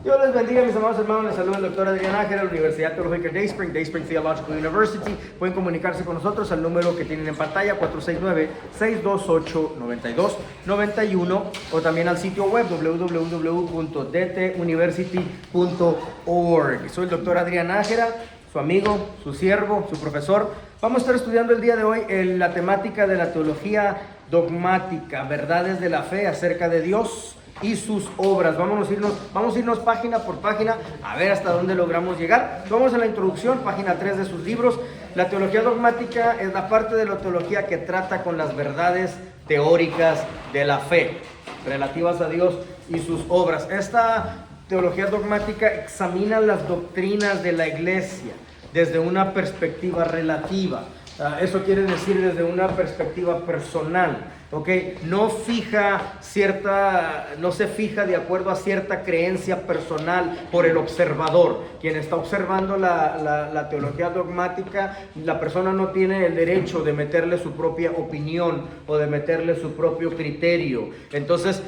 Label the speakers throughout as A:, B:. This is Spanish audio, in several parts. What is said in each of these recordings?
A: Dios les bendiga, mis amados hermanos. Les saluda el doctor Adrián Nájera de la Universidad Teológica Dayspring Theological University. Pueden comunicarse con nosotros al número que tienen en pantalla, 469-628-9291, o también al sitio web www.dtuniversity.org. Soy el doctor Adrián Nájera, su amigo, su siervo, su profesor. Vamos a estar estudiando el día de hoy la temática de la teología dogmática, verdades de la fe acerca de Dios y sus obras. Vamos a irnos página por página a ver hasta dónde logramos llegar. Vamos a la introducción, página 3 de sus libros. La teología dogmática es la parte de la teología que trata con las verdades teóricas de la fe, relativas a Dios y sus obras. Esta teología dogmática examina las doctrinas de la iglesia desde una perspectiva relativa. Eso quiere decir desde una perspectiva personal, ¿ok? No se fija de acuerdo a cierta creencia personal por el observador. Quien está observando la teología dogmática, la persona no tiene el derecho de meterle su propia opinión o de meterle su propio criterio. Entonces,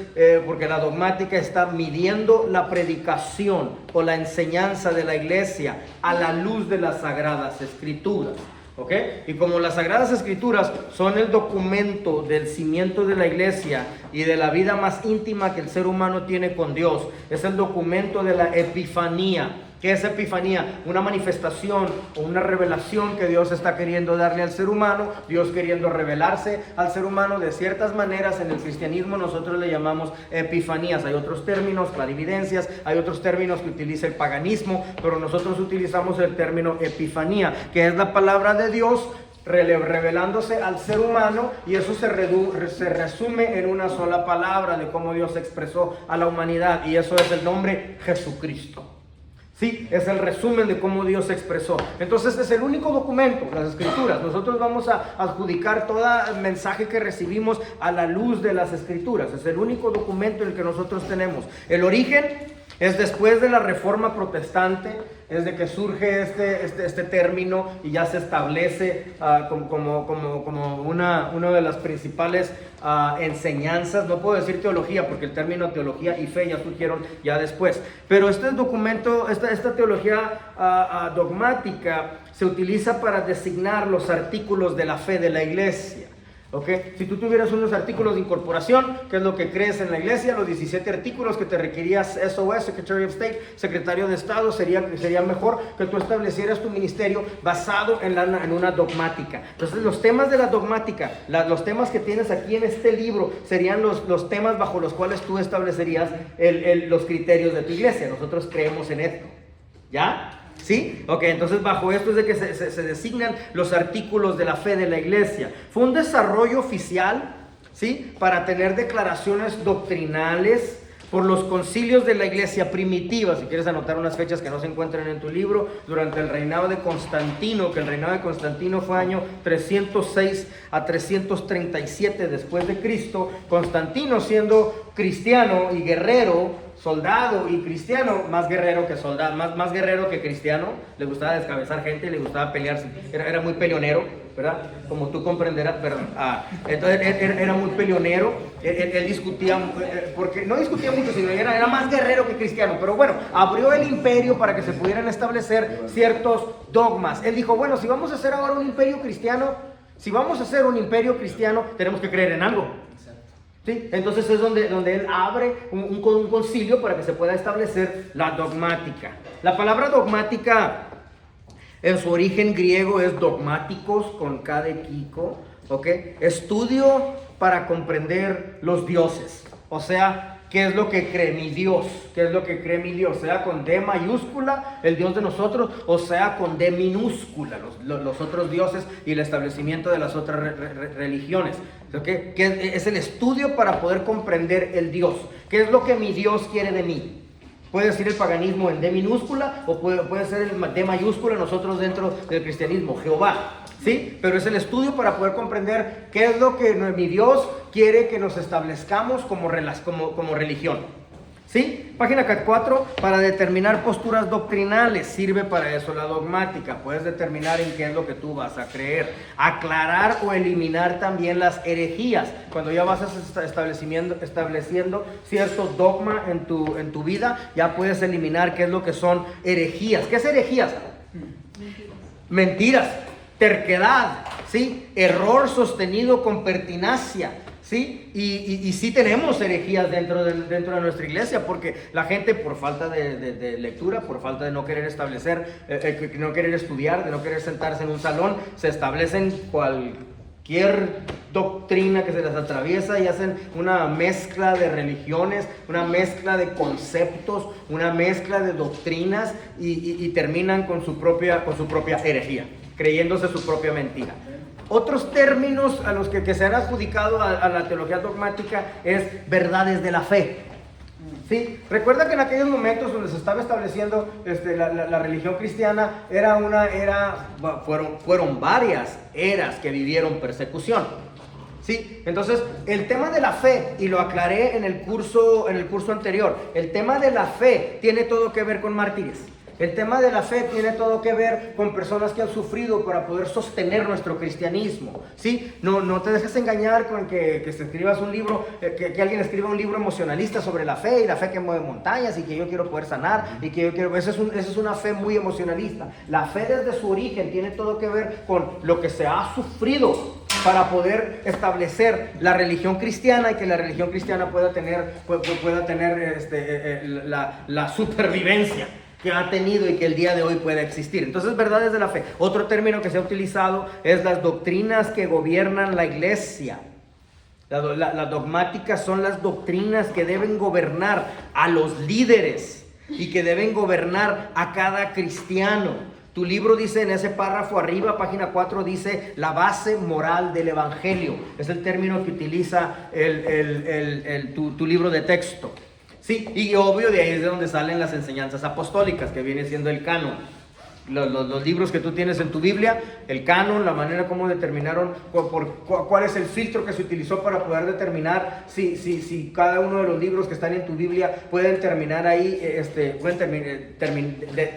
A: porque la dogmática está midiendo la predicación o la enseñanza de la iglesia a la luz de las Sagradas Escrituras. ¿Okay? Y como las Sagradas Escrituras son el documento del cimiento de la iglesia y de la vida más íntima que el ser humano tiene con Dios, es el documento de la epifanía. ¿Qué es epifanía? Una manifestación o una revelación que Dios está queriendo darle al ser humano, Dios queriendo revelarse al ser humano de ciertas maneras. En el cristianismo nosotros le llamamos epifanías. Hay otros términos, clarividencias, hay otros términos que utiliza el paganismo, pero nosotros utilizamos el término epifanía, que es la palabra de Dios revelándose al ser humano, y eso se resume en una sola palabra de cómo Dios se expresó a la humanidad, y eso es el nombre Jesucristo. Sí, es el resumen de cómo Dios se expresó. Entonces es el único documento, las Escrituras. Nosotros vamos a adjudicar todo el mensaje que recibimos a la luz de las Escrituras. Es el único documento en el que nosotros tenemos. El origen es después de la Reforma Protestante, es de que surge este término y ya se establece como una de las principales enseñanzas. No puedo decir teología porque el término teología y fe ya surgieron ya después. Pero este documento, esta teología dogmática se utiliza para designar los artículos de la fe de la iglesia. Okay. Si tú tuvieras unos artículos de incorporación, ¿qué es lo que crees en la iglesia? Los 17 artículos que te requerías SOS, Secretary of State, Secretario de Estado, sería mejor que tú establecieras tu ministerio basado en una dogmática. Entonces los temas de la dogmática, los temas que tienes aquí en este libro, serían los temas bajo los cuales tú establecerías los criterios de tu iglesia. Nosotros creemos en esto, ¿ya? ¿Sí? Ok, entonces bajo esto es de que se designan los artículos de la fe de la iglesia. Fue un desarrollo oficial, ¿sí?, para tener declaraciones doctrinales por los concilios de la iglesia primitiva. Si quieres anotar unas fechas que no se encuentran en tu libro, durante el reinado de Constantino, que el reinado de Constantino fue año 306 a 337 después de Cristo. Constantino, siendo cristiano y guerrero, soldado y cristiano, más guerrero que soldado, más guerrero que cristiano, le gustaba descabezar gente, le gustaba pelearse, era muy peleonero, ¿verdad? Como tú comprenderás, perdón. Entonces era muy peleonero, él discutía, porque no discutía mucho, sino era más guerrero que cristiano, pero bueno, abrió el imperio para que se pudieran establecer ciertos dogmas. Él dijo, bueno, si vamos a hacer ahora un imperio cristiano, tenemos que creer en algo. ¿Sí? Entonces es donde él abre un concilio para que se pueda establecer la dogmática. La palabra dogmática en su origen griego es dogmáticos con K de Kiko, ¿ok? Estudio para comprender los dioses, o sea, ¿qué es lo que cree mi Dios? ¿Qué es lo que cree mi Dios? Sea con D mayúscula, el Dios de nosotros, o sea con D minúscula, los otros dioses y el establecimiento de las otras religiones. ¿Okay? Que es el estudio para poder comprender el Dios. ¿Qué es lo que mi Dios quiere de mí? Puede ser el paganismo en D minúscula o puede ser el D mayúscula nosotros dentro del cristianismo, Jehová. ¿Sí? Pero es el estudio para poder comprender qué es lo que mi Dios quiere que nos establezcamos como religión. ¿Sí? Página 4, para determinar posturas doctrinales, sirve para eso la dogmática. Puedes determinar en qué es lo que tú vas a creer. Aclarar o eliminar también las herejías. Cuando ya vas estableciendo ciertos dogmas en tu vida, ya puedes eliminar qué es lo que son herejías. ¿Qué es herejías? Mentiras, terquedad, ¿sí? Error sostenido con pertinacia. ¿Sí? Y sí tenemos herejías dentro de nuestra iglesia, porque la gente, por falta de lectura, por falta de no querer no querer estudiar, de no querer sentarse en un salón, se establecen cualquier doctrina que se les atraviesa y hacen una mezcla de religiones, una mezcla de conceptos, una mezcla de doctrinas y terminan con su propia herejía, creyéndose su propia mentira. Otros términos a los que se han adjudicado a la teología dogmática es verdades de la fe. ¿Sí? Recuerda que en aquellos momentos donde se estaba estableciendo la religión cristiana fueron varias eras que vivieron persecución. ¿Sí? Entonces, el tema de la fe, y lo aclaré en el curso anterior, el tema de la fe tiene todo que ver con mártires. El tema de la fe tiene todo que ver con personas que han sufrido para poder sostener nuestro cristianismo, ¿sí? No te dejes engañar con que se escribas un libro, que alguien escriba un libro emocionalista sobre la fe y la fe que mueve montañas y que yo quiero poder sanar y que yo quiero... Esa es una fe muy emocionalista. La fe desde su origen tiene todo que ver con lo que se ha sufrido para poder establecer la religión cristiana y que la religión cristiana pueda tener la supervivencia que ha tenido y que el día de hoy puede existir. Entonces, verdades de la fe. Otro término que se ha utilizado es las doctrinas que gobiernan la iglesia. Las dogmáticas son las doctrinas que deben gobernar a los líderes y que deben gobernar a cada cristiano. Tu libro dice en ese párrafo arriba, página 4, dice la base moral del evangelio. Es el término que utiliza tu libro de texto. Sí, y obvio de ahí es de donde salen las enseñanzas apostólicas, que viene siendo el canon. Los libros que tú tienes en tu Biblia, el canon, la manera como determinaron, cuál es el filtro que se utilizó para poder determinar si cada uno de los libros que están en tu Biblia pueden terminar ahí,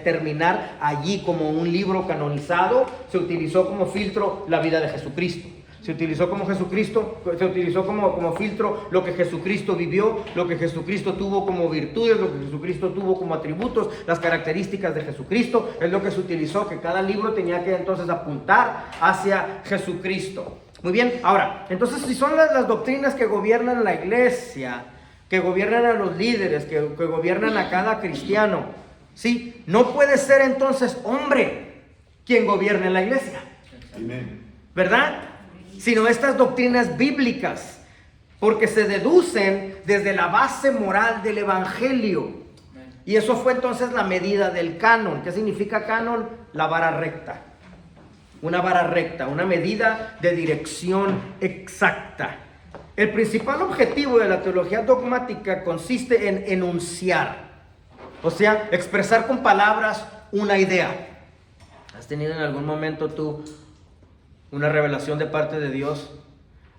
A: terminar allí como un libro canonizado. Se utilizó como filtro la vida de Jesucristo. Se utilizó como filtro lo que Jesucristo vivió, lo que Jesucristo tuvo como virtudes, lo que Jesucristo tuvo como atributos, las características de Jesucristo. Es lo que se utilizó, que cada libro tenía que entonces apuntar hacia Jesucristo. Muy bien, ahora, entonces si son las doctrinas que gobiernan la iglesia, que gobiernan a los líderes, que gobiernan a cada cristiano, ¿sí? No puede ser entonces hombre quien gobierne la iglesia. Amén. ¿Verdad? Sino estas doctrinas bíblicas, porque se deducen desde la base moral del evangelio. Y eso fue entonces la medida del canon. ¿Qué significa canon? La vara recta. Una vara recta, una medida de dirección exacta. El principal objetivo de la teología dogmática consiste en enunciar, o sea, expresar con palabras una idea. ¿Has tenido en algún momento tú una revelación de parte de Dios?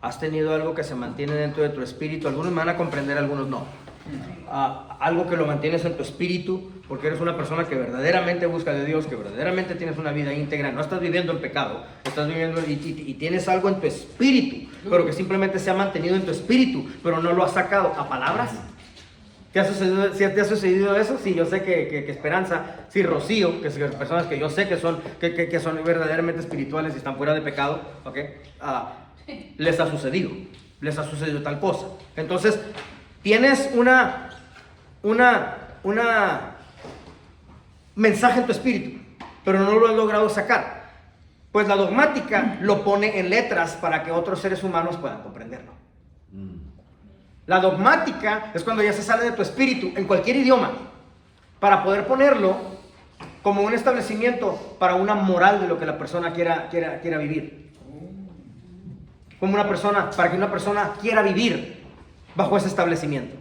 A: ¿Has tenido algo que se mantiene dentro de tu espíritu? Algunos me van a comprender, algunos no. Algo que lo mantienes en tu espíritu porque eres una persona que verdaderamente busca de Dios, que verdaderamente tienes una vida íntegra, no estás viviendo en pecado, estás viviendo y tienes algo en tu espíritu, pero que simplemente se ha mantenido en tu espíritu, pero no lo has sacado a palabras. ¿Te ha sucedido eso? Sí, yo sé que Esperanza, sí, Rocío, que son personas que yo sé que son verdaderamente espirituales y están fuera de pecado, ¿okay? Les ha sucedido tal cosa. Entonces, tienes una mensaje en tu espíritu, pero no lo has logrado sacar. Pues la dogmática lo pone en letras para que otros seres humanos puedan comprenderlo. La dogmática es cuando ya se sale de tu espíritu en cualquier idioma para poder ponerlo como un establecimiento para una moral de lo que la persona quiera vivir. Para que una persona quiera vivir bajo ese establecimiento.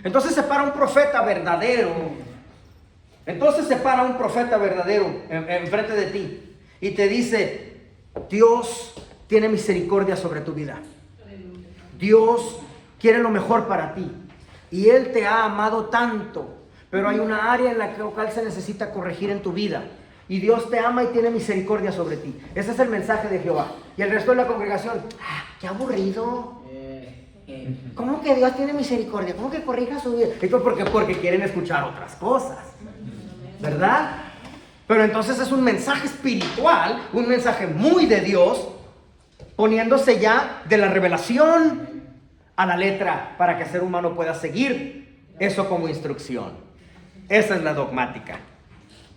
A: Entonces se para un profeta verdadero. Enfrente de ti y te dice: Dios tiene misericordia sobre tu vida. Dios quiere lo mejor para ti. y Él te ha amado tanto, pero hay una área en la cual se necesita corregir en tu vida. Y Dios te ama y tiene misericordia sobre ti. Ese es el mensaje de Jehová. Y el resto de la congregación, qué aburrido. ¿Cómo que Dios tiene misericordia? ¿Cómo que corrija su vida? Esto porque quieren escuchar otras cosas, ¿verdad? Pero entonces es un mensaje espiritual, un mensaje muy de Dios, poniéndose ya de la revelación a la letra para que el ser humano pueda seguir eso como instrucción. Esa es la dogmática,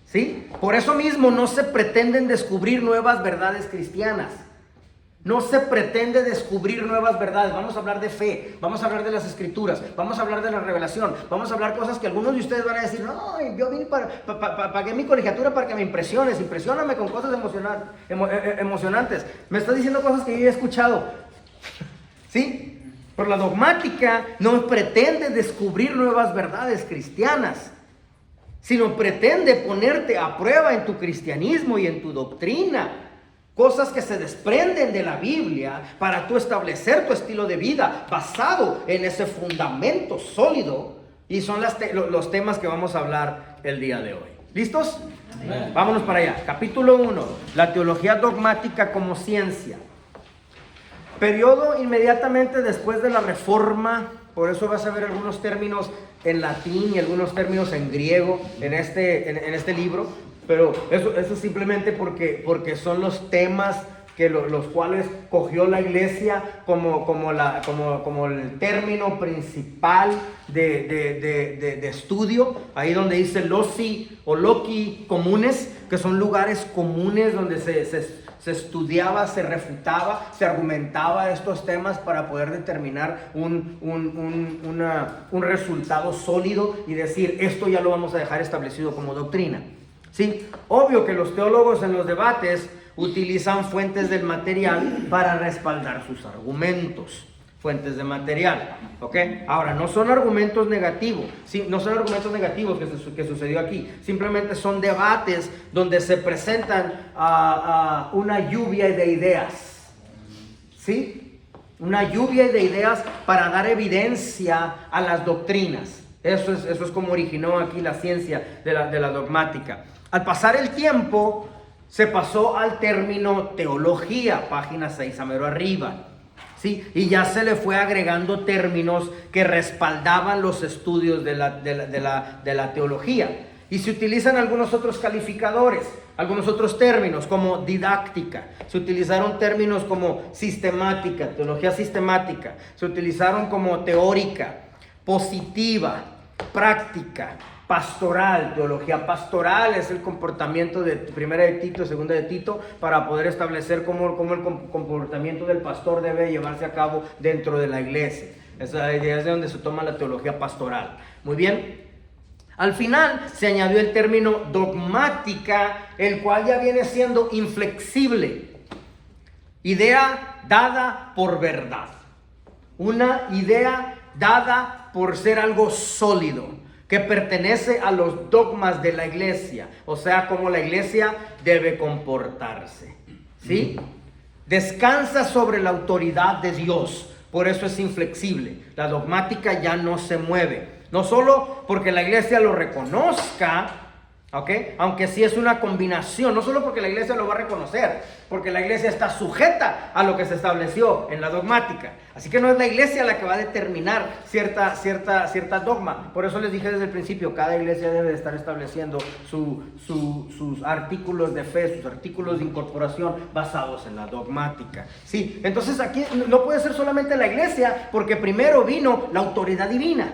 A: ¿sí? Por eso mismo no se pretenden descubrir nuevas verdades cristianas. No se pretende descubrir nuevas verdades. Vamos a hablar de fe, vamos a hablar de las escrituras, vamos a hablar de la revelación, vamos a hablar cosas que algunos de ustedes van a decir, no, yo vine pagué mi colegiatura para que me impresiones, impresióname con cosas emocionantes. Me estás diciendo cosas que yo he escuchado, ¿sí? Pero la dogmática no pretende descubrir nuevas verdades cristianas, sino pretende ponerte a prueba en tu cristianismo y en tu doctrina. Cosas que se desprenden de la Biblia para tú establecer tu estilo de vida basado en ese fundamento sólido. Y son los temas que vamos a hablar el día de hoy. ¿Listos? Amén. Vámonos para allá. Capítulo 1. La teología dogmática como ciencia. Periodo inmediatamente después de la Reforma. Por eso vas a ver algunos términos en latín y algunos términos en griego en este libro. Pero eso simplemente porque son los temas que los cuales cogió la iglesia como el término principal de estudio. Ahí donde dice loci o loci comunes, que son lugares comunes donde se estudiaba, se refutaba, se argumentaba estos temas para poder determinar un resultado sólido y decir, esto ya lo vamos a dejar establecido como doctrina. Sí, obvio que los teólogos en los debates utilizan fuentes del material para respaldar sus argumentos. Fuentes de material, ¿ok? Ahora, no son argumentos negativos, ¿sí? No son argumentos negativos que sucedió aquí. Simplemente son debates donde se presentan una lluvia de ideas, ¿sí? Una lluvia de ideas para dar evidencia a las doctrinas. Eso es como originó aquí la ciencia de la dogmática. Al pasar el tiempo, se pasó al término teología, página 6 a mero arriba, ¿sí? Y ya se le fue agregando términos que respaldaban los estudios de la teología. Y se utilizan algunos otros calificadores, algunos otros términos como didáctica. Se utilizaron términos como sistemática, teología sistemática. Se utilizaron como teórica, positiva, práctica, pastoral. Teología pastoral es el comportamiento de primera de Tito, segunda de Tito, para poder establecer cómo el comportamiento del pastor debe llevarse a cabo dentro de la iglesia. Esa es de donde se toma la teología pastoral. Muy bien. Al final se añadió el término dogmática, el cual ya viene siendo inflexible. Idea dada por verdad. Una idea dada por ser algo sólido, que pertenece a los dogmas de la iglesia, o sea, cómo la iglesia debe comportarse, ¿sí? Descansa sobre la autoridad de Dios, por eso es inflexible. La dogmática ya no se mueve, no solo porque la iglesia lo reconozca, ¿ok? Aunque sí es una combinación, no solo porque la iglesia lo va a reconocer, porque la iglesia está sujeta a lo que se estableció en la dogmática. Así que no es la iglesia la que va a determinar cierta dogma. Por eso les dije desde el principio, cada iglesia debe de estar estableciendo sus artículos de fe, sus artículos de incorporación basados en la dogmática. Sí, entonces aquí no puede ser solamente la iglesia, porque primero vino la autoridad divina.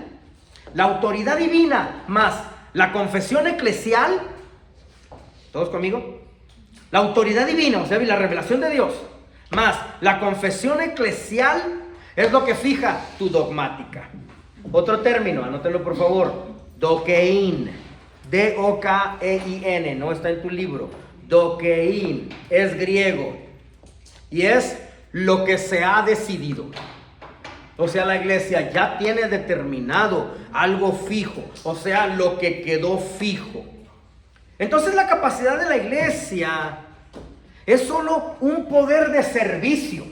A: La autoridad divina más la confesión eclesial, ¿todos conmigo? La autoridad divina, o sea, la revelación de Dios, más la confesión eclesial es lo que fija tu dogmática. Otro término, anótenlo por favor, dokein, D-O-K-E-I-N, no está en tu libro. Dokein es griego y es lo que se ha decidido. O sea, la iglesia ya tiene determinado algo fijo, o sea, lo que quedó fijo. Entonces la capacidad de la iglesia es solo un poder de servicio,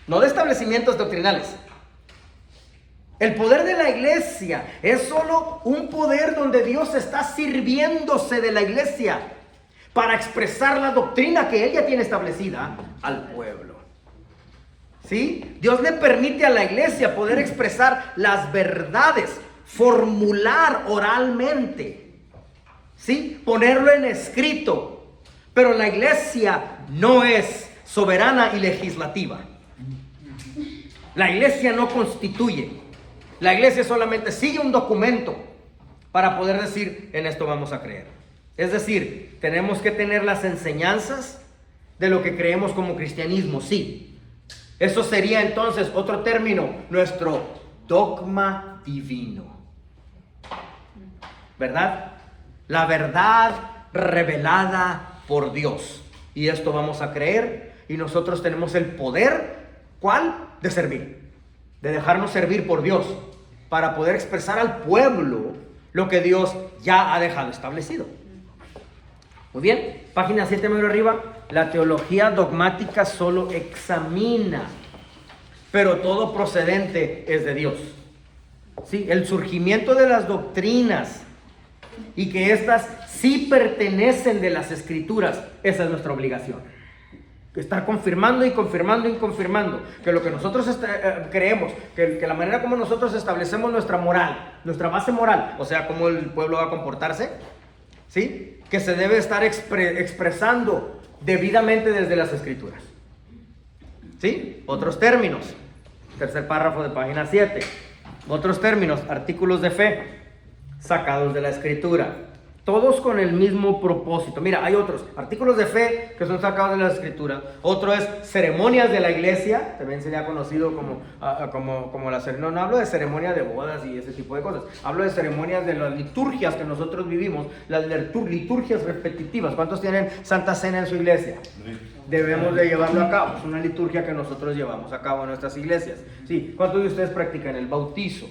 A: no de establecimientos doctrinales. El poder de la iglesia es solo un poder donde Dios está sirviéndose de la iglesia para expresar la doctrina que Él ya tiene establecida al pueblo. ¿Sí? Dios le permite a la iglesia poder expresar las verdades, formular oralmente, ¿sí? Ponerlo en escrito. Pero la iglesia no es soberana y legislativa. La iglesia no constituye. La iglesia solamente sigue un documento para poder decir, en esto vamos a creer. Es decir, tenemos que tener las enseñanzas de lo que creemos como cristianismo, sí. Eso sería entonces otro término, nuestro dogma divino. ¿Verdad? La verdad revelada por Dios. Y esto vamos a creer, y nosotros tenemos el poder, ¿cuál? De servir. De dejarnos servir por Dios para poder expresar al pueblo lo que Dios ya ha dejado establecido. Muy bien, página 7 medio arriba. La teología dogmática solo examina, pero todo procedente es de Dios. ¿Sí? El surgimiento de las doctrinas y que éstas sí pertenecen de las Escrituras, esa es nuestra obligación. Estar confirmando y confirmando y confirmando que lo que nosotros creemos, que la manera como nosotros establecemos nuestra moral, nuestra base moral, o sea, cómo el pueblo va a comportarse, ¿sí? Que se debe estar expresando debidamente desde las Escrituras. ¿Sí? Otros términos. Tercer párrafo de página 7. Otros términos, artículos de fe sacados de la Escritura. Todos con el mismo propósito. Mira, hay otros artículos de fe que son sacados de la Escritura. Otro es ceremonias de la iglesia. También se le ha conocido como la ceremonia. No hablo de ceremonia de bodas y ese tipo de cosas. Hablo de ceremonias de las liturgias que nosotros vivimos. Las liturgias repetitivas. ¿Cuántos tienen Santa Cena en su iglesia? Debemos de llevarlo a cabo. Es una liturgia que nosotros llevamos a cabo en nuestras iglesias. ¿Sí? ¿Cuántos de ustedes practican el bautizo?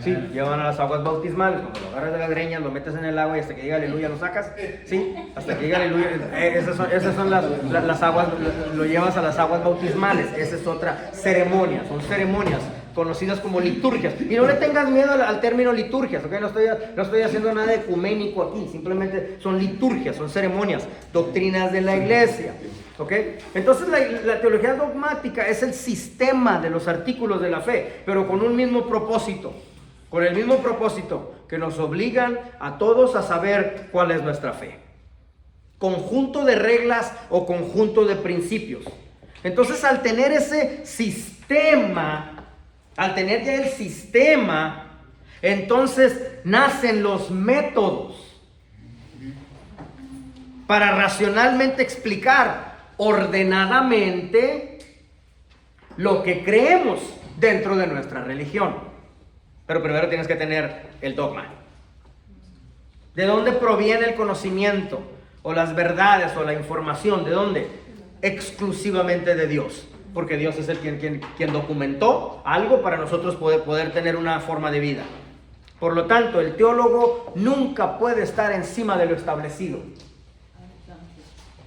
A: Sí, llevan a las aguas bautismales, cuando lo agarras de las greñas, lo metes en el agua y hasta que diga aleluya lo sacas. Sí, hasta que diga aleluya. Esas son las aguas, lo llevas a las aguas bautismales. Esa es otra ceremonia, son ceremonias conocidas como liturgias. Y no le tengas miedo al término liturgias, ¿ok? No estoy haciendo nada ecuménico aquí, simplemente son liturgias, son ceremonias, doctrinas de la iglesia. ¿Ok? Entonces la teología dogmática es el sistema de los artículos de la fe, pero con un mismo propósito. Con el mismo propósito que nos obligan a todos a saber cuál es nuestra fe. Conjunto de reglas o conjunto de principios. Entonces, al tener ese sistema, al tener ya el sistema, entonces nacen los métodos para racionalmente explicar ordenadamente lo que creemos dentro de nuestra religión. Pero primero tienes que tener el dogma. ¿De dónde proviene el conocimiento o las verdades o la información? ¿De dónde? Exclusivamente de Dios. Porque Dios es el quien documentó algo para nosotros poder tener una forma de vida. Por lo tanto, el teólogo nunca puede estar encima de lo establecido.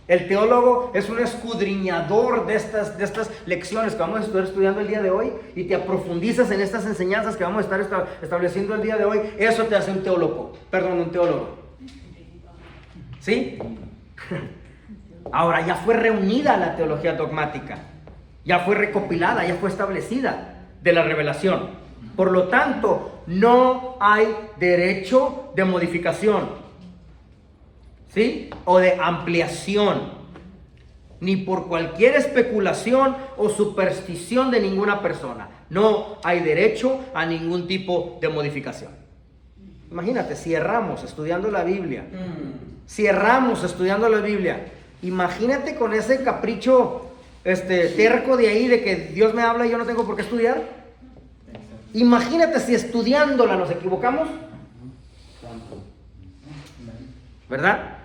A: El teólogo es un escudriñador de estas lecciones que vamos a estar estudiando el día de hoy y te aprofundizas en estas enseñanzas que vamos a estar estableciendo el día de hoy. Eso te hace un teólogo. ¿Sí? Ahora ya fue reunida la teología dogmática, ya fue recopilada, ya fue establecida de la revelación. Por lo tanto, no hay derecho de modificación, ¿sí? O de ampliación, ni por cualquier especulación o superstición de ninguna persona. No hay derecho a ningún tipo de modificación. Imagínate, si erramos estudiando la Biblia, imagínate con ese capricho terco de ahí de que Dios me habla y yo no tengo por qué estudiar. Imagínate si estudiándola nos equivocamos, ¿verdad?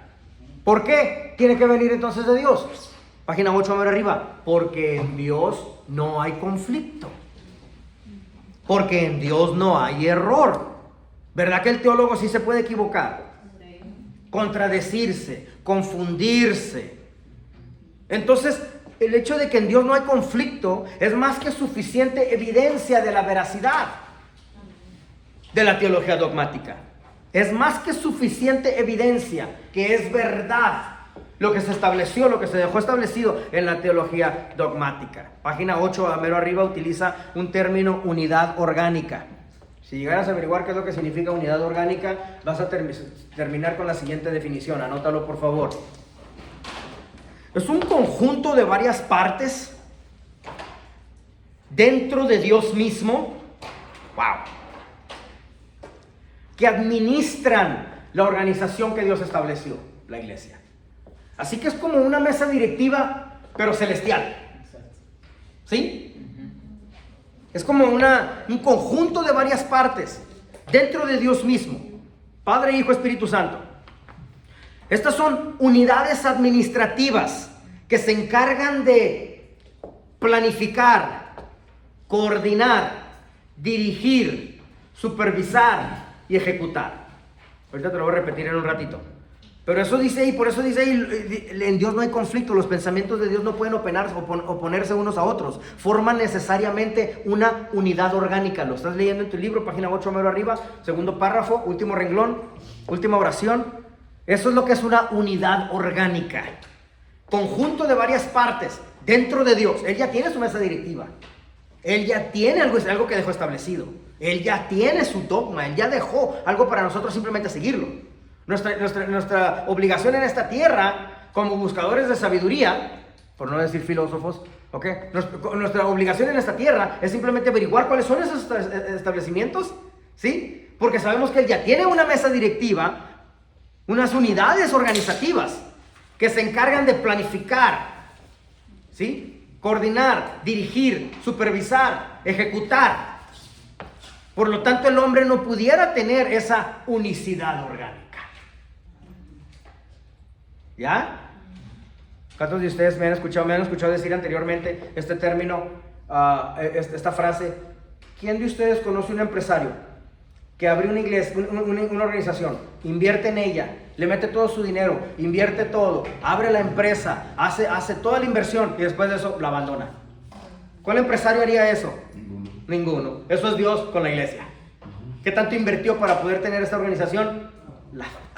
A: ¿Por qué tiene que venir entonces de Dios? Página 8 a ver arriba. Porque en Dios no hay conflicto. Porque en Dios no hay error. ¿Verdad que el teólogo sí se puede equivocar? Contradecirse, confundirse. Entonces, el hecho de que en Dios no hay conflicto es más que suficiente evidencia de la veracidad de la teología dogmática. Es más que suficiente evidencia que es verdad lo que se estableció, lo que se dejó establecido en la teología dogmática. Página 8, a mero arriba, utiliza un término unidad orgánica. Si llegaras a averiguar qué es lo que significa unidad orgánica, vas a terminar con la siguiente definición. Anótalo, por favor. Es un conjunto de varias partes dentro de Dios mismo, que administran la organización que Dios estableció, la iglesia. Así que es como una mesa directiva, pero celestial. ¿Sí? Es como un conjunto de varias partes dentro de Dios mismo, Padre, Hijo, Espíritu Santo. Estas son unidades administrativas que se encargan de planificar, coordinar, dirigir, supervisar y ejecutar. Ahorita te lo voy a repetir en un ratito. Pero eso dice ahí, por eso dice ahí, en Dios no hay conflicto, los pensamientos de Dios no pueden oponerse unos a otros, forman necesariamente una unidad orgánica. Lo estás leyendo en tu libro, página 8, mero arriba, segundo párrafo, último renglón, última oración. Eso es lo que es una unidad orgánica. Conjunto de varias partes dentro de Dios. Él ya tiene su mesa directiva. Él ya tiene algo que dejó establecido. Él ya tiene su dogma. Él ya dejó algo para nosotros simplemente seguirlo. Nuestra obligación en esta tierra, como buscadores de sabiduría, por no decir filósofos, ¿okay? Nuestra obligación en esta tierra es simplemente averiguar cuáles son esos establecimientos, ¿sí? Porque sabemos que Él ya tiene una mesa directiva, unas unidades organizativas que se encargan de planificar, ¿sí? Coordinar, dirigir, supervisar, ejecutar. Por lo tanto, el hombre no pudiera tener esa unicidad orgánica. ¿Ya? ¿Cuántos de ustedes me han escuchado decir anteriormente este término, esta frase? ¿Quién de ustedes conoce un empresario que abre una iglesia, una organización, invierte en ella, le mete todo su dinero, invierte todo, abre la empresa, hace toda la inversión y después de eso la abandona? ¿Cuál empresario haría eso? Ninguno. Eso es Dios con la iglesia. ¿Qué tanto invirtió para poder tener esta organización?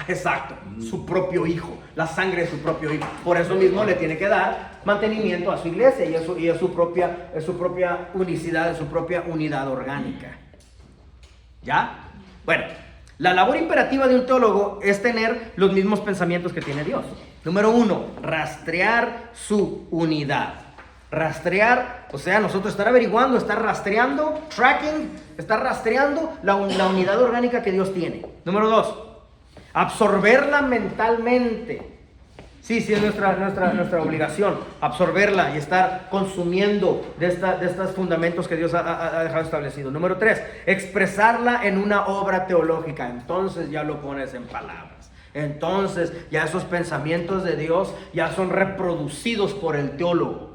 A: Exacto, su propio hijo, la sangre de su propio hijo. Por eso mismo le tiene que dar mantenimiento a su iglesia y a su propia unicidad, a su propia unidad orgánica. ¿Ya? Bueno, la labor imperativa de un teólogo es tener los mismos pensamientos que tiene Dios. Número 1, rastrear su unidad. Rastrear, o sea, nosotros estar averiguando, estar rastreando, tracking, estar rastreando la unidad orgánica que Dios tiene. Número 2, absorberla mentalmente. Sí, es nuestra obligación, absorberla y estar consumiendo de estos fundamentos que Dios ha dejado establecido. Número 3, expresarla en una obra teológica. Entonces ya lo pones en palabras. Entonces ya esos pensamientos de Dios ya son reproducidos por el teólogo.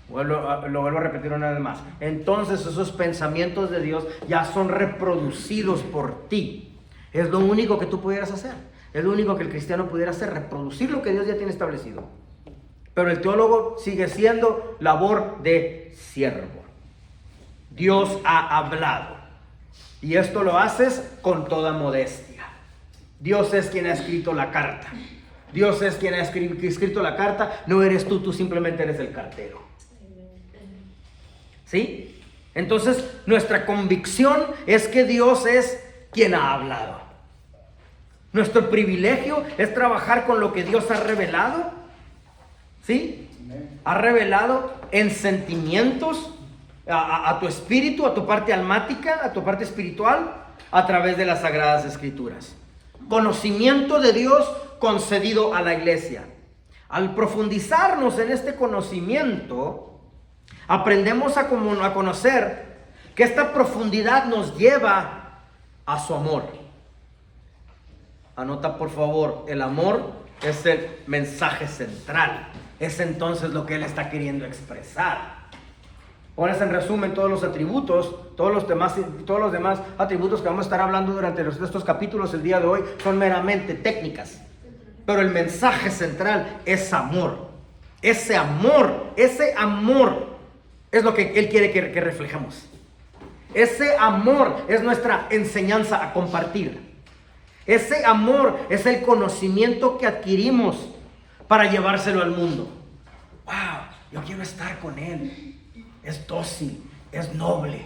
A: Lo vuelvo a repetir una vez más. Entonces esos pensamientos de Dios ya son reproducidos por ti. Es lo único que tú pudieras hacer. Es lo único que el cristiano pudiera hacer, reproducir lo que Dios ya tiene establecido. Pero el teólogo sigue siendo labor de siervo. Dios ha hablado. Y esto lo haces con toda modestia. Dios es quien ha escrito la carta. Dios es quien ha escrito la carta. No eres tú simplemente eres el cartero. ¿Sí? Entonces, nuestra convicción es que Dios es quien ha hablado. Nuestro privilegio es trabajar con lo que Dios ha revelado. ¿Sí? Ha revelado en sentimientos a tu espíritu, a tu parte almática, a tu parte espiritual, a través de las Sagradas Escrituras. Conocimiento de Dios concedido a la iglesia. Al profundizarnos en este conocimiento, aprendemos a conocer que esta profundidad nos lleva a su amor. Anota por favor, el amor es el mensaje central. Es entonces lo que Él está queriendo expresar. Pones en resumen todos los atributos, todos los demás atributos que vamos a estar hablando durante estos capítulos el día de hoy son meramente técnicas. Pero el mensaje central es amor. Ese amor es lo que Él quiere que reflejemos. Ese amor es nuestra enseñanza a compartir. Ese amor es el conocimiento que adquirimos para llevárselo al mundo. Wow, yo quiero estar con él. Es dócil, es noble.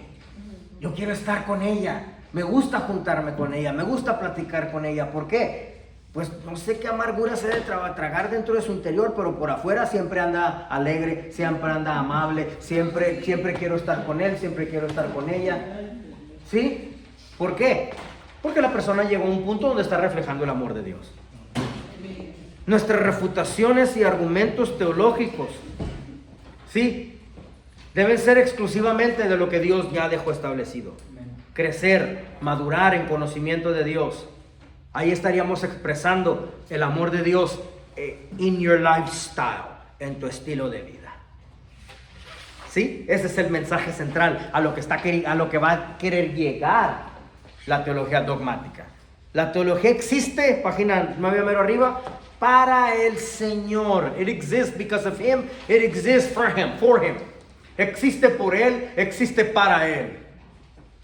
A: Yo quiero estar con ella. Me gusta juntarme con ella, me gusta platicar con ella. ¿Por qué? Pues no sé qué amargura se debe tragar dentro de su interior, pero por afuera siempre anda alegre, siempre anda amable, siempre quiero estar con él, siempre quiero estar con ella. ¿Sí? ¿Por qué? Porque la persona llegó a un punto donde está reflejando el amor de Dios. Nuestras refutaciones y argumentos teológicos, ¿sí?, deben ser exclusivamente de lo que Dios ya dejó establecido. Crecer, madurar en conocimiento de Dios. Ahí estaríamos expresando el amor de Dios in your lifestyle, en tu estilo de vida. ¿Sí? Ese es el mensaje central a lo que va a querer llegar la teología dogmática. La teología existe, página 9 mero arriba, para el Señor. It exists because of Him. It exists for Him. Existe por Él, existe para Él.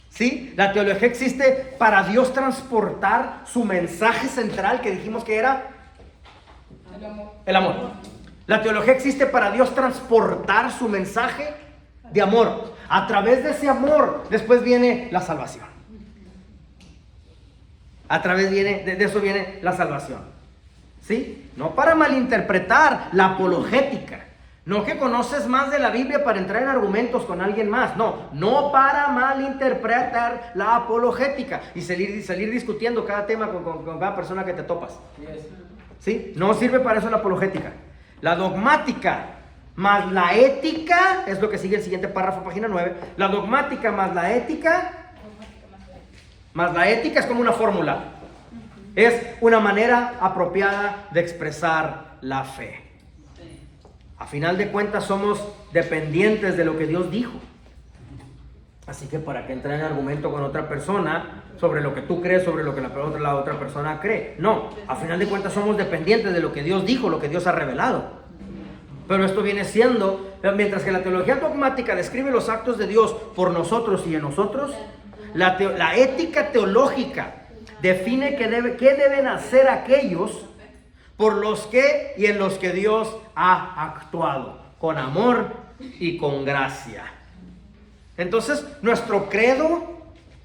A: ¿Sí? La teología existe para Dios transportar su mensaje central, que dijimos que era el amor. La teología existe para Dios transportar su mensaje de amor. A través de ese amor, después viene la salvación. A través de eso viene la salvación. ¿Sí? No para malinterpretar la apologética. No que conoces más de la Biblia para entrar en argumentos con alguien más. No para malinterpretar la apologética y salir discutiendo cada tema con cada persona que te topas. ¿Sí? No sirve para eso la apologética. La dogmática más la ética, es lo que sigue el siguiente párrafo, página 9. La dogmática más la ética es como una fórmula. Es una manera apropiada de expresar la fe. A final de cuentas somos dependientes de lo que Dios dijo. Así que para que entre en argumento con otra persona sobre lo que tú crees, sobre lo que la otra persona cree. No, a final de cuentas somos dependientes de lo que Dios dijo, lo que Dios ha revelado. Pero esto viene siendo, mientras que la teología dogmática describe los actos de Dios por nosotros y en nosotros, la ética teológica define qué deben hacer aquellos por los que y en los que Dios ha actuado, con amor y con gracia. Entonces, nuestro credo,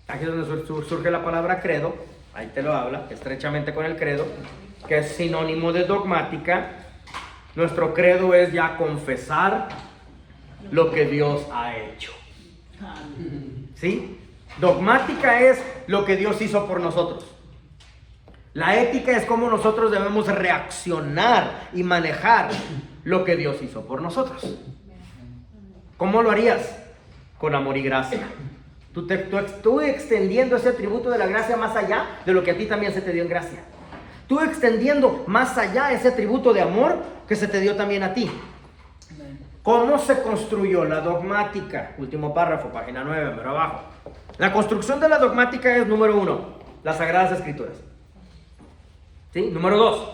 A: aquí es donde surge la palabra credo, ahí te lo habla, estrechamente con el credo, que es sinónimo de dogmática. Nuestro credo es ya confesar lo que Dios ha hecho. ¿Sí? Dogmática es lo que Dios hizo por nosotros. La ética es cómo nosotros debemos reaccionar y manejar lo que Dios hizo por nosotros. ¿Cómo lo harías? Con amor y gracia. Tú extendiendo ese atributo de la gracia más allá de lo que a ti también se te dio en gracia. Tú extendiendo más allá ese atributo de amor que se te dio también a ti. ¿Cómo se construyó la dogmática? Último párrafo, página 9, pero abajo. La construcción de la dogmática es, número 1, las Sagradas Escrituras. ¿Sí? Número 2,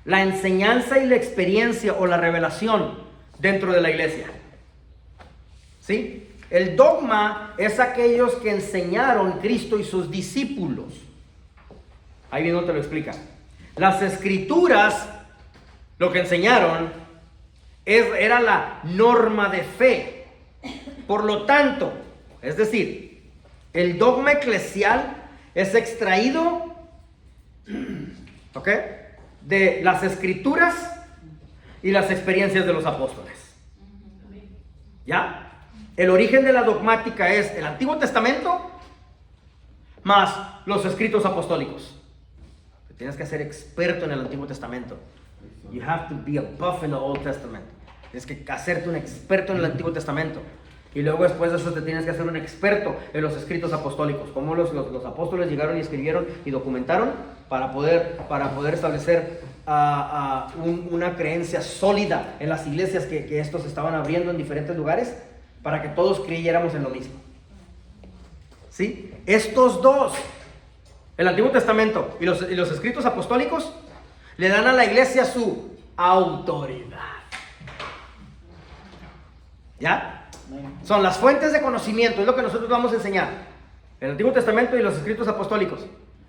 A: la enseñanza y la experiencia o la revelación dentro de la iglesia. ¿Sí? El dogma es aquellos que enseñaron Cristo y sus discípulos. Ahí mismo te lo explica. Las escrituras, lo que enseñaron, era la norma de fe. Por lo tanto, es decir, el dogma eclesial es extraído, ¿ok?, de las escrituras y las experiencias de los apóstoles. ¿Ya? El origen de la dogmática es el Antiguo Testamento más los escritos apostólicos. Tienes que ser experto en el Antiguo Testamento. You have to be a buff in the Old Testament. Tienes que hacerte un experto en el Antiguo Testamento. Y luego después de eso te tienes que hacer un experto en los escritos apostólicos. Cómo los apóstoles llegaron y escribieron y documentaron para poder establecer una creencia sólida en las iglesias que estos estaban abriendo en diferentes lugares, para que todos creyéramos en lo mismo. ¿Sí? Estos dos, el Antiguo Testamento y los escritos apostólicos, le dan a la iglesia su autoridad. ¿Ya? Son las fuentes de conocimiento, es lo que nosotros vamos a enseñar. El Antiguo Testamento y los escritos apostólicos,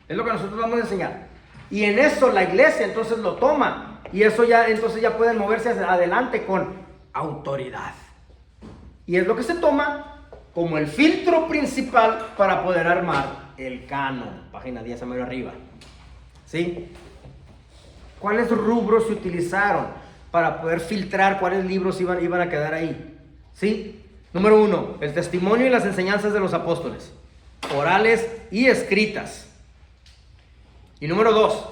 A: es lo que nosotros vamos a enseñar. Y en eso la iglesia entonces lo toma. Y eso ya, entonces ya pueden moverse hacia adelante con autoridad. Y es lo que se toma como el filtro principal para poder armar el canon. Página 10 a medio arriba. ¿Sí? ¿Cuáles rubros se utilizaron para poder filtrar cuáles libros iban a quedar ahí? ¿Sí? Número 1, el testimonio y las enseñanzas de los apóstoles, orales y escritas. Y número 2,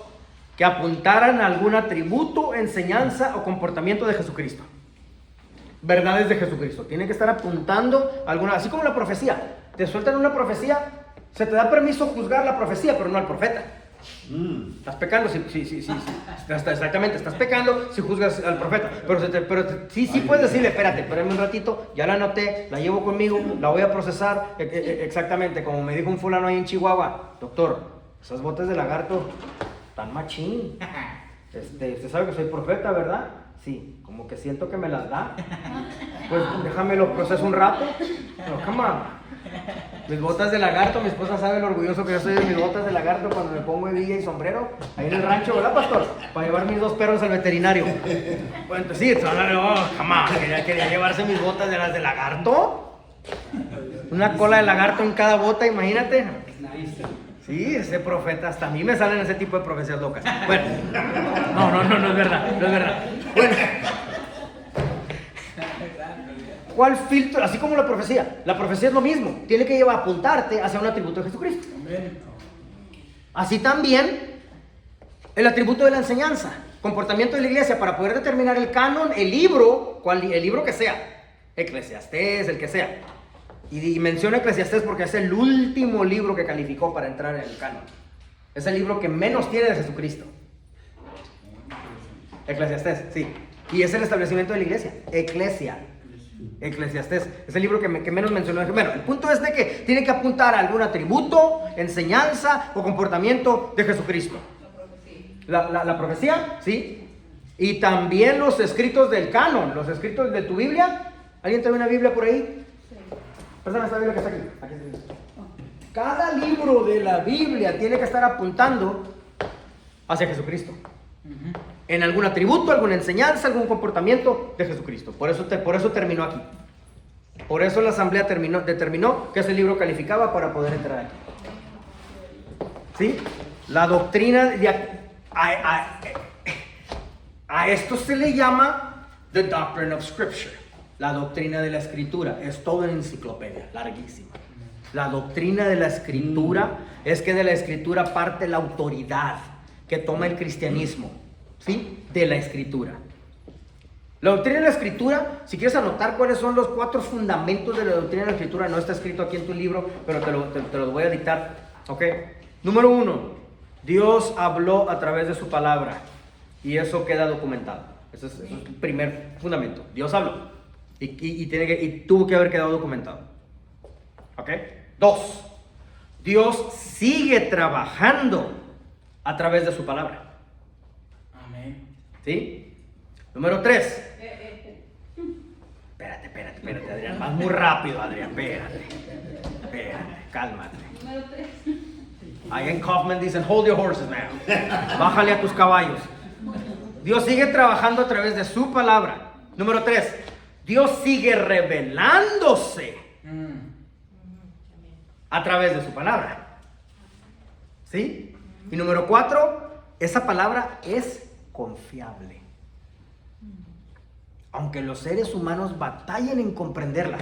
A: que apuntaran a algún atributo, enseñanza o comportamiento de Jesucristo. Verdades de Jesucristo. Tienen que estar apuntando a alguna, así como la profecía. Te sueltan una profecía, se te da permiso juzgar la profecía, pero no al profeta. Estás pecando, sí. Exactamente, estás pecando si juzgas al profeta. Pero sí puedes decirle, espérame un ratito, ya la anoté, la llevo conmigo, la voy a procesar. Exactamente, como me dijo un fulano ahí en Chihuahua, doctor, esas botas de lagarto están machín. Usted sabe que soy profeta, ¿verdad? Sí, como que siento que me las da. Pues déjame lo proceso un rato. Pero come on. Mis botas de lagarto, mi esposa sabe lo orgulloso que yo soy de mis botas de lagarto cuando me pongo hebilla y sombrero ahí en el rancho, ¿verdad, pastor? Para llevar mis 2 perros al veterinario. Bueno, sí, quería llevarse mis botas de las de lagarto. Una cola de lagarto en cada bota, imagínate. Sí, ese profeta, hasta a mí me salen ese tipo de profecías locas. Bueno, no es verdad. Bueno, ¿cuál filtro? Así como la profecía es lo mismo, tiene que llevar a apuntarte hacia un atributo de Jesucristo. Así también el atributo de la enseñanza, comportamiento de la iglesia, para poder determinar el canon, el libro que sea, Eclesiastés, el que sea. Y menciona Eclesiastés porque es el último libro que calificó para entrar en el canon. Es el libro que menos tiene de Jesucristo. Eclesiastés, sí. Y es el establecimiento de la iglesia. Eclesiastés. Es el libro que menos mencionó. Bueno, el punto es de que tiene que apuntar a algún atributo, enseñanza o comportamiento de Jesucristo. La profecía, sí. Y también los escritos del canon, los escritos de tu Biblia. ¿Alguien tiene una Biblia por ahí? Préstame esta Biblia que está aquí. Cada libro de la Biblia tiene que estar apuntando hacia Jesucristo. En algún atributo, alguna enseñanza, algún comportamiento de Jesucristo. Por eso terminó aquí. Por eso la asamblea determinó que ese libro calificaba para poder entrar aquí. ¿Sí? La doctrina a esto se le llama the doctrine of Scripture. La doctrina de la Escritura. Es toda una enciclopedia, larguísima. La doctrina de la Escritura es que de la Escritura parte la autoridad que toma el cristianismo. ¿Sí? De la Escritura. La doctrina de la Escritura, si quieres anotar cuáles son los 4 fundamentos de la doctrina de la Escritura, no está escrito aquí en tu libro, pero te lo voy a dictar. ¿Ok? Número 1, Dios habló a través de su palabra y eso queda documentado. Ese es el primer fundamento. Dios habló y tuvo que haber quedado documentado. ¿Ok? 2, Dios sigue trabajando a través de su palabra. ¿Sí? Número 3. Espérate, Adrián. Vas muy rápido, Adrián. Espérate, cálmate. Número 3. Ahí en Kaufman dicen, hold your horses now. Bájale a tus caballos. Dios sigue trabajando a través de su palabra. Número 3. Dios sigue revelándose a través de su palabra. ¿Sí? Y número 4. Esa palabra es confiable. Aunque los seres humanos batallen en comprenderla,